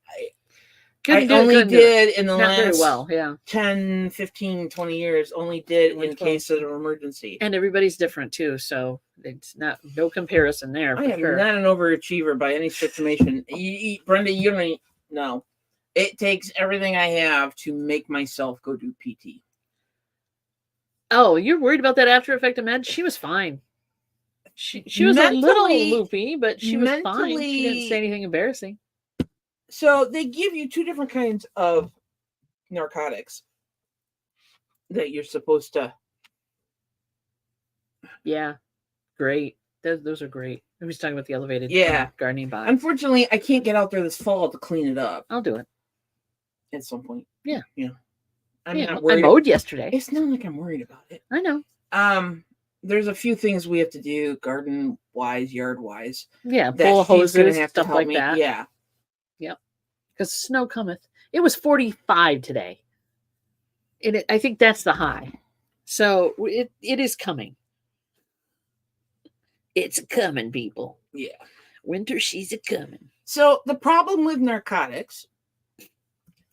I only did in the last 10, 15, 20 years, only did in case of an emergency. And everybody's different too, so it's no comparison there. I am not an overachiever by any stretch of imagination. Brenda, you don't know. It takes everything I have to make myself go do PT. Oh, you're worried about that after effect of meds? She was fine. She was a little loopy, but she was fine. She didn't say anything embarrassing. So they give you two different kinds of narcotics that you're supposed to. Yeah, great. Those are great. I was talking about the elevated gardening box. Unfortunately, I can't get out there this fall to clean it up. I'll do it. At some point. Yeah. Yeah. I'm not worried. I mowed yesterday. It's not like I'm worried about it. I know. There's a few things we have to do garden-wise, yard-wise. Yeah, pull hoses, stuff like that. Yeah. Yep. Because snow cometh. It was 45 today. I think that's the high. So it is coming. It's coming, people. Yeah. Winter, she's a coming. So the problem with narcotics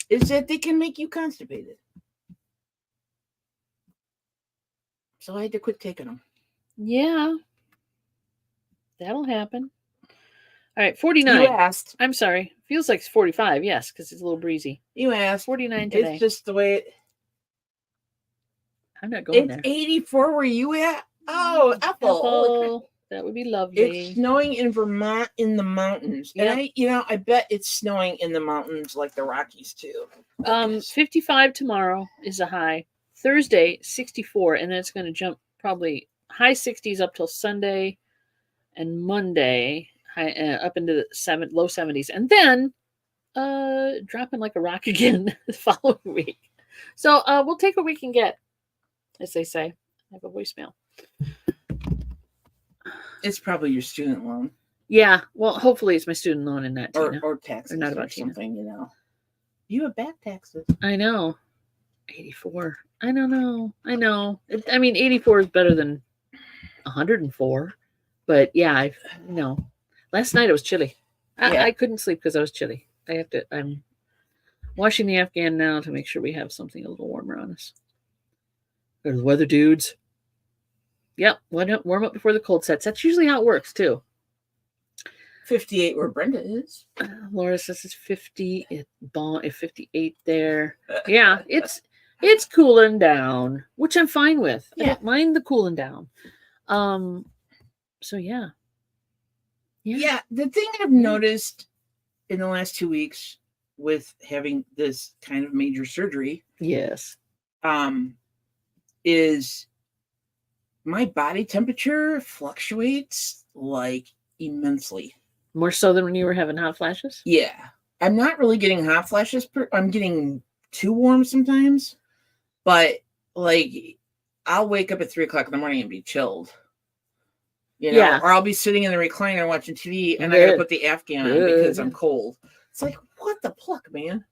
is that they can make you constipated. So I had to quit taking them. Yeah. That'll happen. All right, 49. You asked. I'm sorry. Feels like it's 45, yes, because it's a little breezy. You asked. 49 today. It's just the way it... I'm not going there. It's 84 where you at? Oh, Ethel. That would be lovely. It's snowing in Vermont in the mountains. Yep. And I bet it's snowing in the mountains like the Rockies too. 55 tomorrow is a high. Thursday, 64, and then it's going to jump probably high 60s up till Sunday and Monday, up into the low 70s, and then dropping like a rock again the following week. So we'll take what we can get, as they say. I have a voicemail. It's probably your student loan Yeah. Well, hopefully it's my student loan and not Tina. or taxes not or about Tina. something, You have back taxes. I know. 84. I don't know. I know. I mean, 84 is better than 104. But yeah, last night it was chilly. Yeah. I couldn't sleep because I was chilly. I'm washing the Afghan now to make sure we have something a little warmer on us. There's weather dudes. Yep. Warm up before the cold sets. That's usually how it works too. 58 where Brenda is. Laura says it's 50. It's 58 there. Yeah, it's cooling down, which I'm fine with. I don't mind the cooling down. So yeah. Yeah, the thing I've noticed in the last 2 weeks with having this kind of major surgery, yes, is my body temperature fluctuates like immensely. More so than when you were having hot flashes? Yeah. I'm not really getting hot flashes. I'm getting too warm sometimes, but like I'll wake up at 3:00 in the morning and be chilled. Or I'll be sitting in the recliner watching TV and I gotta put the Afghan on because I'm cold. It's like, what the pluck, man?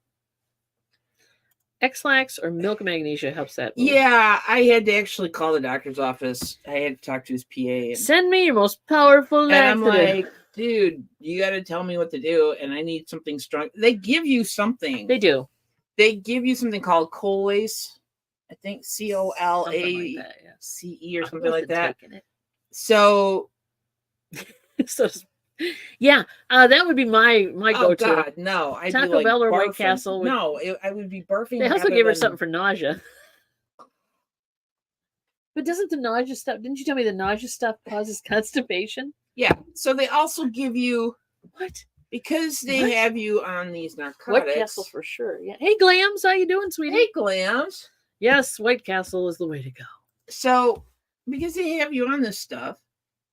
X-Lax or milk of magnesia helps that move. Yeah, I had to actually call the doctor's office. I had to talk to his PA. Send me your most powerful laxative. And I'm like, dude, you got to tell me what to do, and I need something strong. They give you something. They do. They give you something called Colace. I think COLACE or something like that. So, yeah, that would be my go-to. Oh God, no! I'd Taco be like Bell or barfing. White Castle. I would be barfing. They also gave her something for nausea. But doesn't the nausea stuff? Didn't you tell me the nausea stuff causes constipation? Yeah. So they also give you what? Because they have you on these narcotics. White Castle for sure. Yeah. Hey, Glams, how you doing, sweetie? Hey, Glams. Yes, White Castle is the way to go. So, because they have you on this stuff,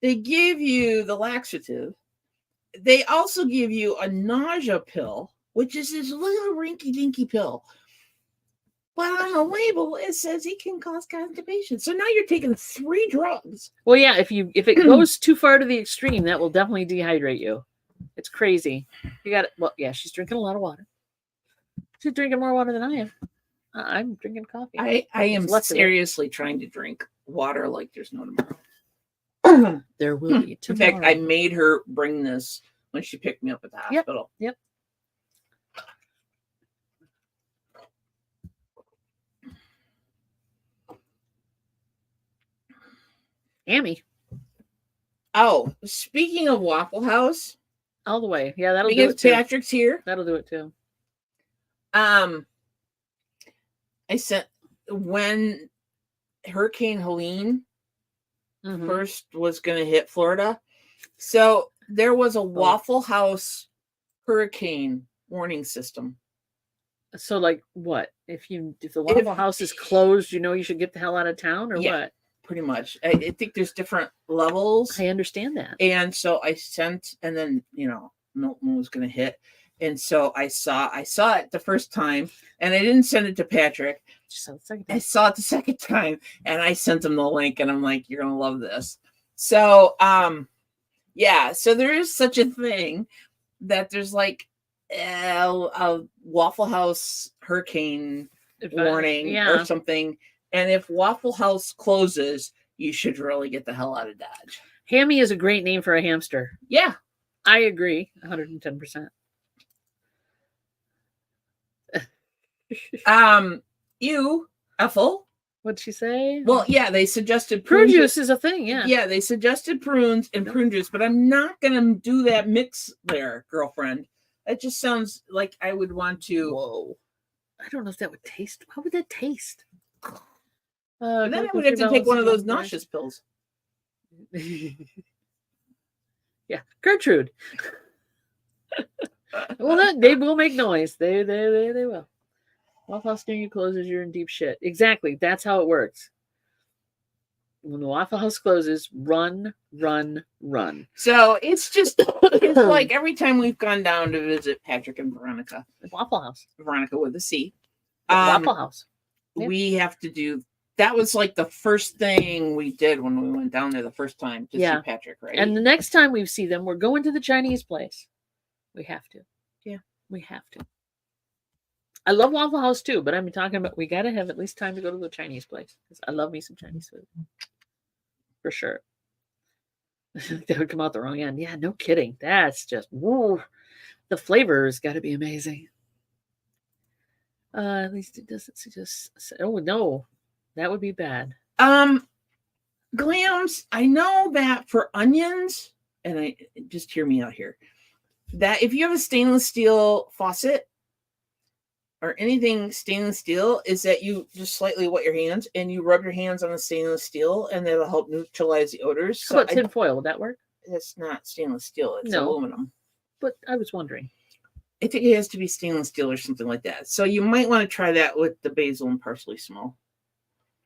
they give you the laxative. They also give you a nausea pill, which is this little rinky-dinky pill. But on the label, it says it can cause constipation. So now you're taking 3 drugs. Well, yeah, if it goes too far to the extreme, that will definitely dehydrate you. It's crazy. You got it. Well, yeah, she's drinking a lot of water. She's drinking more water than I am. I'm drinking coffee. I am seriously trying to drink water like there's no tomorrow. There will be tomorrow. In fact, I made her bring this when she picked me up at the hospital. Yep. Amy. Oh, speaking of Waffle House. All the way. Yeah, that'll do it too. Patrick's here. That'll do it too. I sent when Hurricane Helene first was going to hit Florida. So there was a Waffle House hurricane warning system. So like what? If the Waffle House is closed, you should get the hell out of town or what? Pretty much. I think there's different levels. I understand that. And so I sent, and then, Milton was going to hit. And so I saw it the first time, and I didn't send it to Patrick. I saw it the second time, and I sent him the link, and I'm like, you're going to love this. So, so there is such a thing that there's like a Waffle House hurricane warning or something. And if Waffle House closes, you should really get the hell out of Dodge. Hammy is a great name for a hamster. Yeah. I agree 110%. Ethel. What'd she say? Well, yeah, they suggested prune juice is a thing, yeah. Yeah, they suggested prunes and prune juice, but I'm not going to do that mix there, girlfriend. It just sounds like I would want to. Whoa. I don't know if that would taste. How would that taste? Then I would have to take one of those nauseous pills. Yeah, Gertrude. Well, they will make noise. They will. Waffle House near you closes, you're in deep shit. Exactly. That's how it works. When the Waffle House closes, run. So it's like every time we've gone down to visit Patrick and Veronica. Waffle House. Veronica with a C. Waffle House. Yeah. We have to do that was like the first thing we did when we went down there the first time to Yeah. see Patrick, right? And the next time we see them, we're going to the Chinese place. We have to. Yeah. We have to. I love Waffle House too, but I'm talking about we got to have at least time to go to the Chinese place because I love me some Chinese food. For sure. That would come out the wrong end. Yeah, no kidding. That's just, woo. The flavor's got to be amazing. At least it doesn't suggest. Oh, no. That would be bad. Glams, I know that for onions, and I just hear me out here, that if you have a stainless steel faucet or anything stainless steel, is that you just slightly wet your hands and you rub your hands on the stainless steel, and that'll help neutralize the odors. How about tin foil? Would that work? It's not stainless steel. It's No. aluminum. But I was wondering. I think it has to be stainless steel or something like that. So you might want to try that with the basil and parsley smell.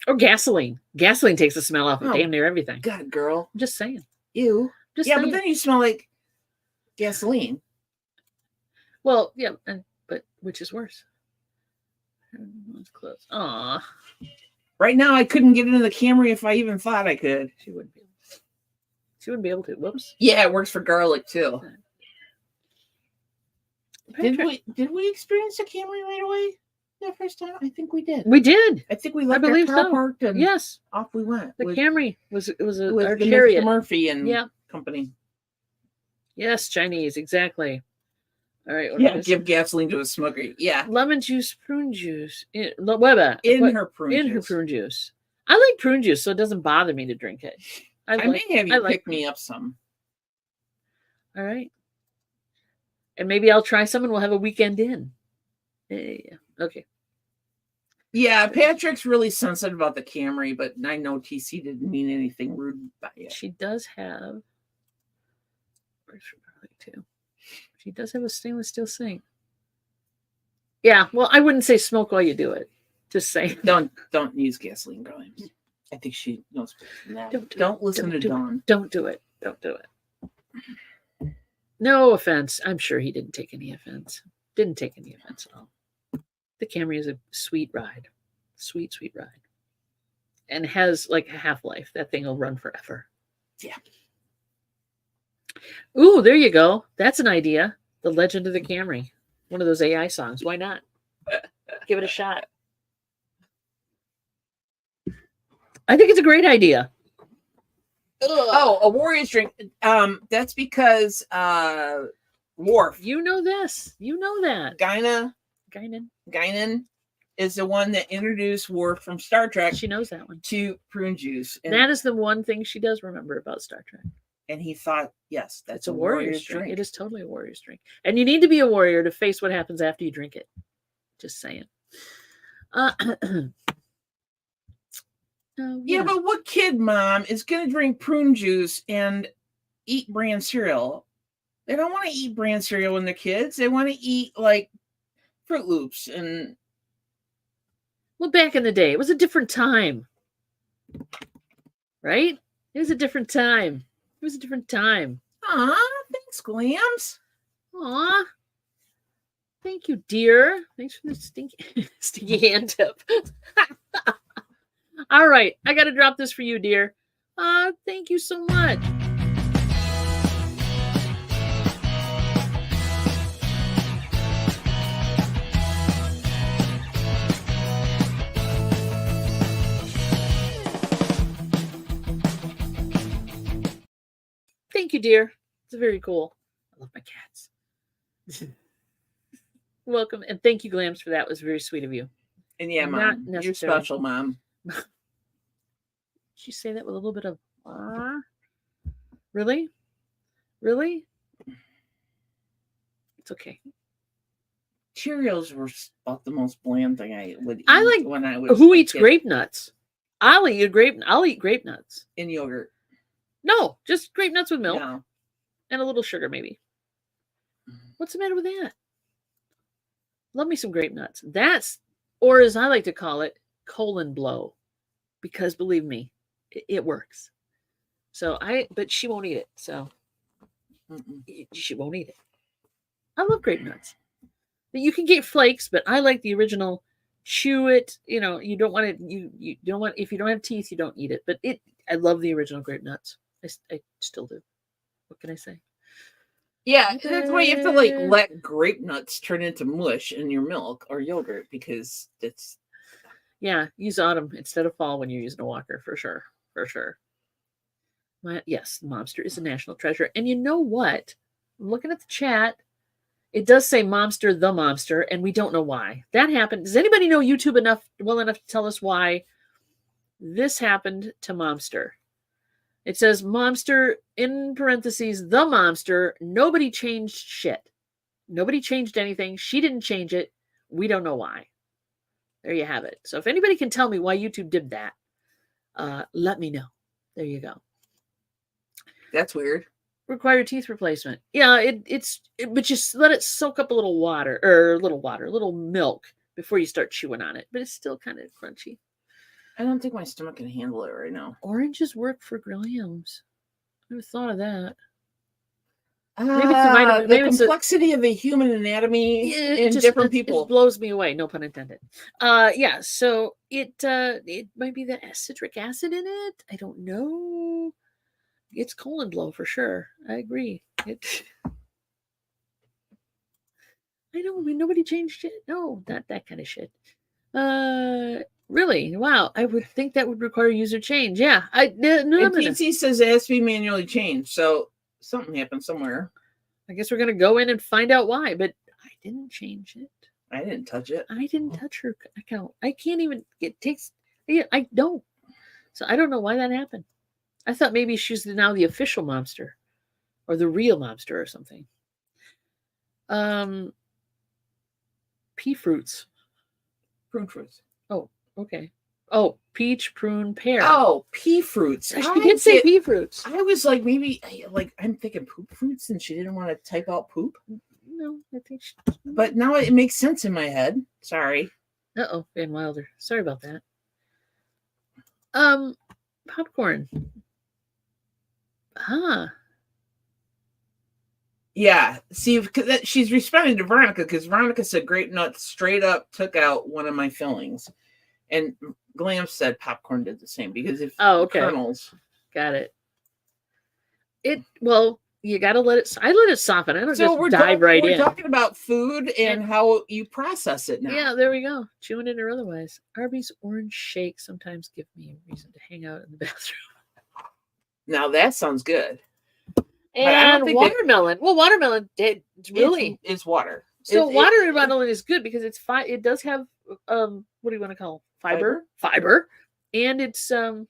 Or gasoline. Gasoline takes the smell off of Oh, damn near everything. God, girl. I'm just saying. Ew. Just Yeah, saying. but then you smell like gasoline. Well, yeah, but which is worse? It's close. Aw. Right now, I couldn't get into the Camry if I even thought I could. She wouldn't be able to. She wouldn't be able to. Whoops. Yeah, it works for garlic too. Patrick, Did we experience the Camry right away that first time? I think we did. we did. I think we left believe our car so. parked and Yes. off we went. The with, Camry was our with the chariot. Mr. Murphy and Yeah. company. Yes, Chinese, exactly. All right. what Yeah, is give it? gasoline to a smoker. Yeah, Lemon juice, prune juice. In her prune her juice. prune juice. I like prune juice, so it doesn't bother me to drink it. I may have you pick me up some. All right. And maybe I'll try some and we'll have a weekend in. Yeah. Okay. Yeah, Patrick's really sensitive about the Camry, but I know TC didn't mean anything rude by it. She does have. Where's her garlic too? She does have a stainless steel sink. Yeah. Well, I wouldn't say smoke while you do it. Just saying. Don't use gasoline, Grimes. I think she knows better than that. Don't listen to Dawn. Don't do it. Don't do it. No offense. I'm sure he didn't take any offense. Didn't take any offense at all. The Camry is a sweet ride. Sweet, sweet ride. And has like a half-life. That thing will run forever. Yeah. Ooh, there you go. That's an idea. The Legend of the Camry. One of those AI songs. Why not? Give it a shot. I think it's a great idea. Oh, a Warrior's drink. That's because Worf. You know this. You know that. Guinan is the one that introduced Worf from Star Trek She knows that one. to prune juice. And, That is the one thing she does remember about Star Trek. and he thought, yes, that's It's a warrior's Warrior's drink. drink. It is totally a warrior's drink. And you need to be a warrior to face what happens after you drink it. Just saying. Yeah, but what kid, Mom, is going to drink prune juice and eat bran cereal? They don't want to eat bran cereal when they're kids. They want to eat, like, Fruit Loops and... Well, back in the day, it was a different time. Right? It was a different time. It was a different time. Aw, thanks, Glams. Aw. Thank you, dear. Thanks for the stinky hand tip. All right. I got to drop this for you, dear. Thank you so much. Thank you, dear. It's very cool. I love my cats. Welcome. And thank you, Glams, for that. It was very sweet of you. And yeah, Not Mom, you're necessarily. special, Mom. She say that with a little bit of really? Really? It's okay. Cheerios were about the most bland thing I would eat I like when I was who a eats kid. grape nuts? I'll eat grape nuts. In yogurt. No, just grape nuts with milk No. and a little sugar, maybe. What's the matter with that? Love me some grape nuts. That's, or as I like to call it, colon blow. Because believe me, it works. But she won't eat it. So she won't eat it. I love grape nuts. You can get flakes, but I like the original chew it. You know, you don't want it. You don't want, if you don't have teeth, you don't eat it. But I love the original grape nuts. I still do. What can I say? Yeah, that's why you have to like let grape nuts turn into mush in your milk or yogurt, because it's use autumn instead of fall when you're using a walker, for sure. For sure. Yes, Momster is a national treasure. And you know what? I'm looking at the chat. It does say Momster the Momster, and we don't know why. That happened. Does anybody know YouTube well enough to tell us why this happened to Momster? It says Momster in parentheses, the Momster. Nobody changed shit. Nobody changed anything. She didn't change it. We don't know why. There you have it. So if anybody can tell me why YouTube did that, let me know. There you go. That's weird. Require teeth replacement. Yeah, but just let it soak up a little milk before you start chewing on it. But it's still kind of crunchy. I don't think my stomach can handle it right now. Oranges work for Grahams. Never thought of that. Maybe it's the vitamin. The complexity of the human anatomy in different people. It blows me away. No pun intended. Yeah. So it might be the citric acid in it. I don't know. It's colon blow for sure. I agree. I know. Nobody changed it. No, not that kind of shit. Really? Wow. I would think that would require user change. Yeah. And PC says it has to be manually changed. So something happened somewhere. I guess we're going to go in and find out why, but I didn't change it. I didn't touch it. I didn't touch her account. I can't even I don't. So I don't know why that happened. I thought maybe she's now the official Momster or the real Momster or something. Pea fruits. Prune fruits. Oh, okay. Oh, peach, prune, pear. Oh, pea fruits. She did say pea fruits. I was like, maybe, I'm thinking poop fruits, and she didn't want to type out poop. No, I think she... But now it makes sense in my head. Sorry. Uh-oh, Van Wilder. Sorry about that. Popcorn. Yeah. See, she's responding to Veronica, because Veronica said grape nuts straight up took out one of my fillings. And Glam said popcorn did the same, because if kernels. Got it. Well, you got to let it. I let it soften. I don't just dive right in. We're talking about food and how you process it now. Yeah, there we go. Chewing it or otherwise. Arby's orange shake sometimes give me a reason to hang out in the bathroom. Now that sounds good. And watermelon. Watermelon it's water. So watermelon is good because it does have what do you want to call fiber, and it's a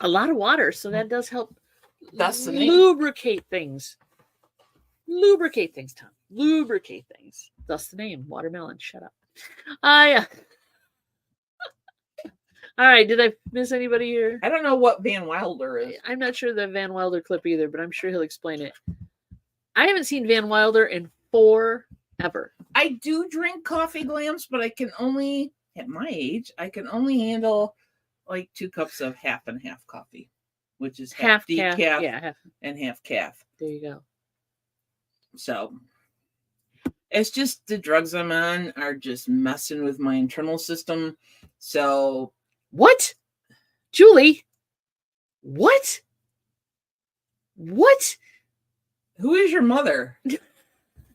lot of water, so that does help. That's the name. Lubricate things, Tom. Lubricate things. That's the name. Watermelon. Shut up. Yeah. All right. Did I miss anybody here? I don't know what Van Wilder is. I'm not sure the Van Wilder clip either, but I'm sure he'll explain it. I haven't seen Van Wilder in forever. I do drink coffee, Glams, but I can only, at my age, handle like 2 cups of half and half coffee, which is half decaf and half calf. There you go. So it's just the drugs I'm on are just messing with my internal system. So what? Julie? What? Who is your mother?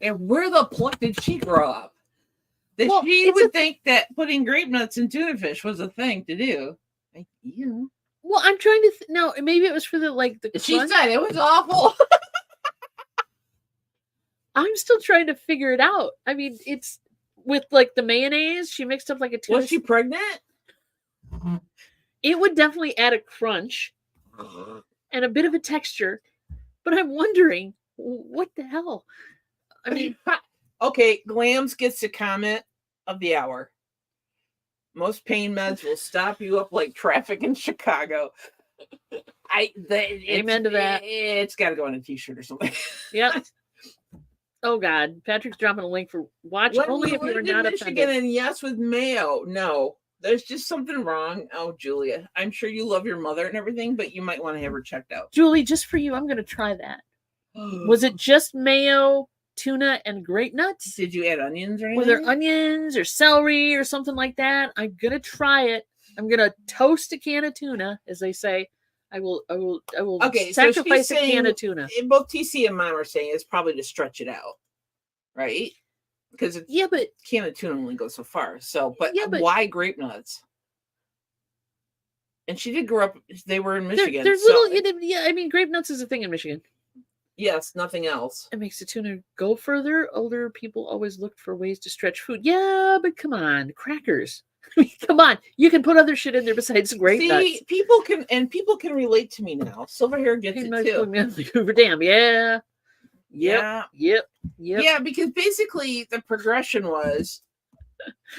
And where the pluck did she grow up? She would think that putting grape nuts in tuna fish was a thing to do. Like you. Well, I'm trying to no, maybe it was for the she said it was awful. I'm still trying to figure it out. I mean, it's with the mayonnaise. She mixed up a tuna. Was she pregnant? It would definitely add a crunch and a bit of a texture. But I'm wondering, what the hell? I mean, okay, Glams gets the comment of the hour. Most pain meds will stop you up like traffic in Chicago. Amen to that. It's got to go on a t-shirt or something. Yep. Oh God, Patrick's dropping a link for watch only if you're not Michigan offended. And yes with mayo. No, there's just something wrong. Oh, Julia, I'm sure you love your mother and everything, but you might want to have her checked out. Julie, just for you, I'm going to try that. Was it just mayo tuna and grape nuts. Did you add onions or Were anything? there onions or celery or something like that? I'm gonna try it. I'm gonna toast a can of tuna, as they say. I will Okay, so she's sacrifice a can saying- of tuna. Both TC and Mom are saying it's probably to stretch it out, right? Because a Yeah, but can of tuna only goes so far. So, but Yeah, but- why grape nuts? And she did grow up. They were in Michigan. there's so, little. Yeah, I mean, grape nuts is a thing in Michigan. yes, nothing else. It makes the tuna go further. Older people always looked for ways to stretch food. Yeah, but come on, crackers. I mean, come on, you can put other shit in there besides grape See, nuts. people can relate to me now. Silver hair gets Hey, it my too. Hoover Dam. Yeah. Yeah. Yep. Yeah, because basically the progression was.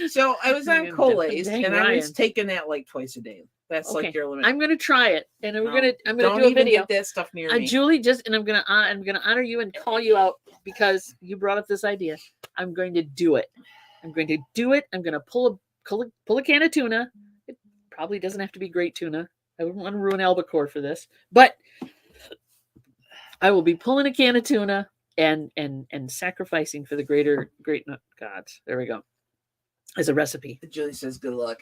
So I was on Dang, Colace, dang, and I was Ryan. taking that like twice a day. That's Okay, like your limit. I'm gonna try it, and I'm No, gonna Don't do a even video. get that stuff near me. Julie, and I'm gonna honor you and call you out because you brought up this idea. I'm going to do it. I'm going to do it. I'm gonna pull a can of tuna. It probably doesn't have to be great tuna. I wouldn't want to ruin albacore for this, but I will be pulling a can of tuna and sacrificing for the great nut gods. There we go. As a recipe. Julie says, "Good luck."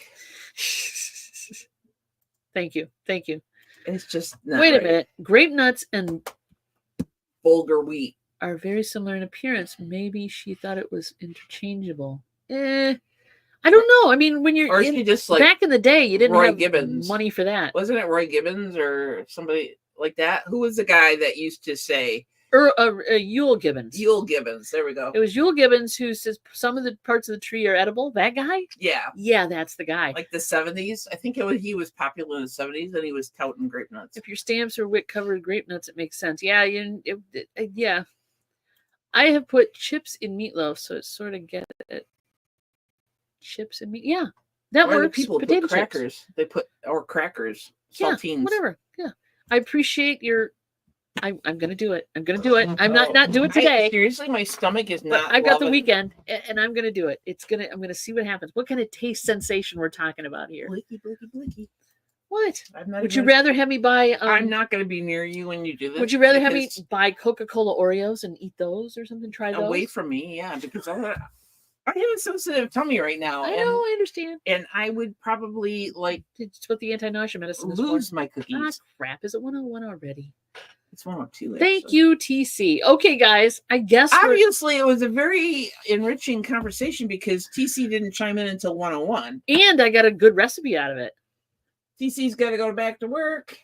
Thank you. It's just not Wait a right. minute. Grape nuts and Bulgur wheat. are very similar in appearance. Maybe she thought it was interchangeable. I don't know. I mean, when you're Or she just like back in the day, you didn't Roy have Gibbons. money for that. Wasn't it Roy Gibbons or somebody like that? Who was the guy that used to say Or Yule Gibbons. Yule Gibbons? There we go. It was Yule Gibbons who says some of the parts of the tree are edible. That guy? Yeah, Yeah, that's the guy. like the 70s. I think he was popular in the 70s, and he was touting grape nuts. If your stamps are wick covered grape nuts, it makes sense. Yeah, yeah. I have put chips in meatloaf, so it sort of get it. Chips and meat. Yeah, that Or the works. people Potato put crackers. chips. They put crackers, Yeah, saltines. whatever. Yeah, I appreciate your. I'm gonna do it. I'm gonna do it. I'm not do it today. Seriously, my stomach is But not. I've got the loving- weekend, and I'm gonna do it. I'm gonna see what happens. What kind of taste sensation we're talking about here? Blicky, blicky, blicky. What? I'm not Would you even- rather have me buy? I'm not going to be near you when you do this. Would you rather have me because buy Coca-Cola Oreos and eat those or something? Try those. away from me? Yeah, because I have a sensitive tummy right now, I know. I understand. and I would probably like It's what the anti-nausea medicine is lose for. my Ah, cookies. crap! Is it 101 already? It's 102. Thank actually. you, TC. Okay, guys. I guess we're Obviously, it was a very enriching conversation because TC didn't chime in until 101. and I got a good recipe out of it. TC's got to go back to work.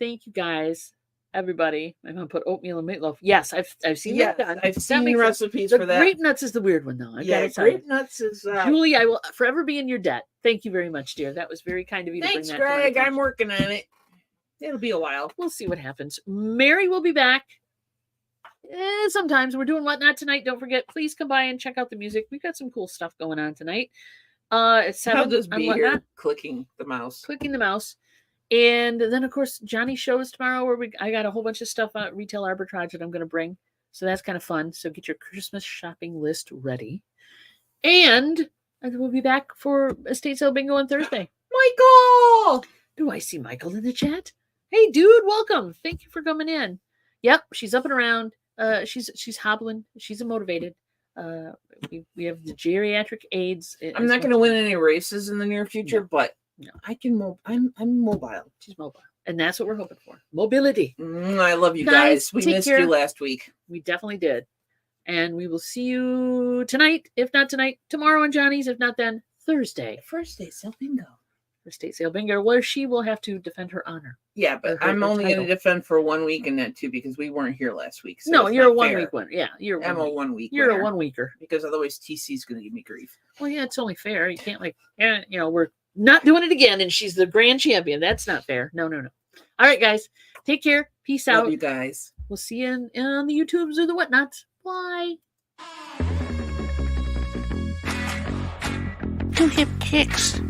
Thank you, guys. Everybody. I'm gonna put oatmeal and meatloaf. Yes, I've seen Yes, that done. I've That seen makes sense. recipes The for that. grape nuts is the weird one, though. I Yeah, gotta tell you. grape nuts is. Julie, I will forever be in your debt. Thank you very much, dear. That was very kind of you Thanks, to bring that to my Greg. I'm attention. working on it. It'll be a while. We'll see what happens. Mary will be back. Sometimes we're doing Whatnot tonight. Don't forget, please come by and check out the music. We've got some cool stuff going on tonight. It's 7 I'll just on be Whatnot. here clicking the mouse. Clicking the mouse. And then, of course, Johnny's show is tomorrow where I got a whole bunch of stuff on retail arbitrage that I'm going to bring. So that's kind of fun. So get your Christmas shopping list ready. And we'll be back for estate sale bingo on Thursday. Michael! Do I see Michael in the chat? Hey, dude, welcome. Thank you for coming in. Yep, she's up and around. She's hobbling. She's motivated. We have the geriatric aids. I'm not going to win any races in the near future, but No. I can. I'm mobile. She's mobile, and that's what we're hoping for. Mobility. I love you Guys, guys. We take missed care. you last week. We definitely did, and we will see you tonight. If not tonight, tomorrow on Johnny's. If not, then Thursday First day sale bingo. for State Sale Bingo, where she will have to defend her honor. Yeah, but Her I'm only going title. to defend for 1 week in that too because we weren't here last week. So No, it's you're a not 1 fair. week winner. Yeah, you're I'm one a week. 1 week. You're winner, a 1 weeker. because otherwise TC's going to give me grief. Well, yeah, it's only fair. You can't we're not doing it again, and she's the grand champion. That's not fair. No. All right, guys, take care. Peace out. Love you guys. We'll see you on the YouTubes or the whatnots. Bye. You hip kicks.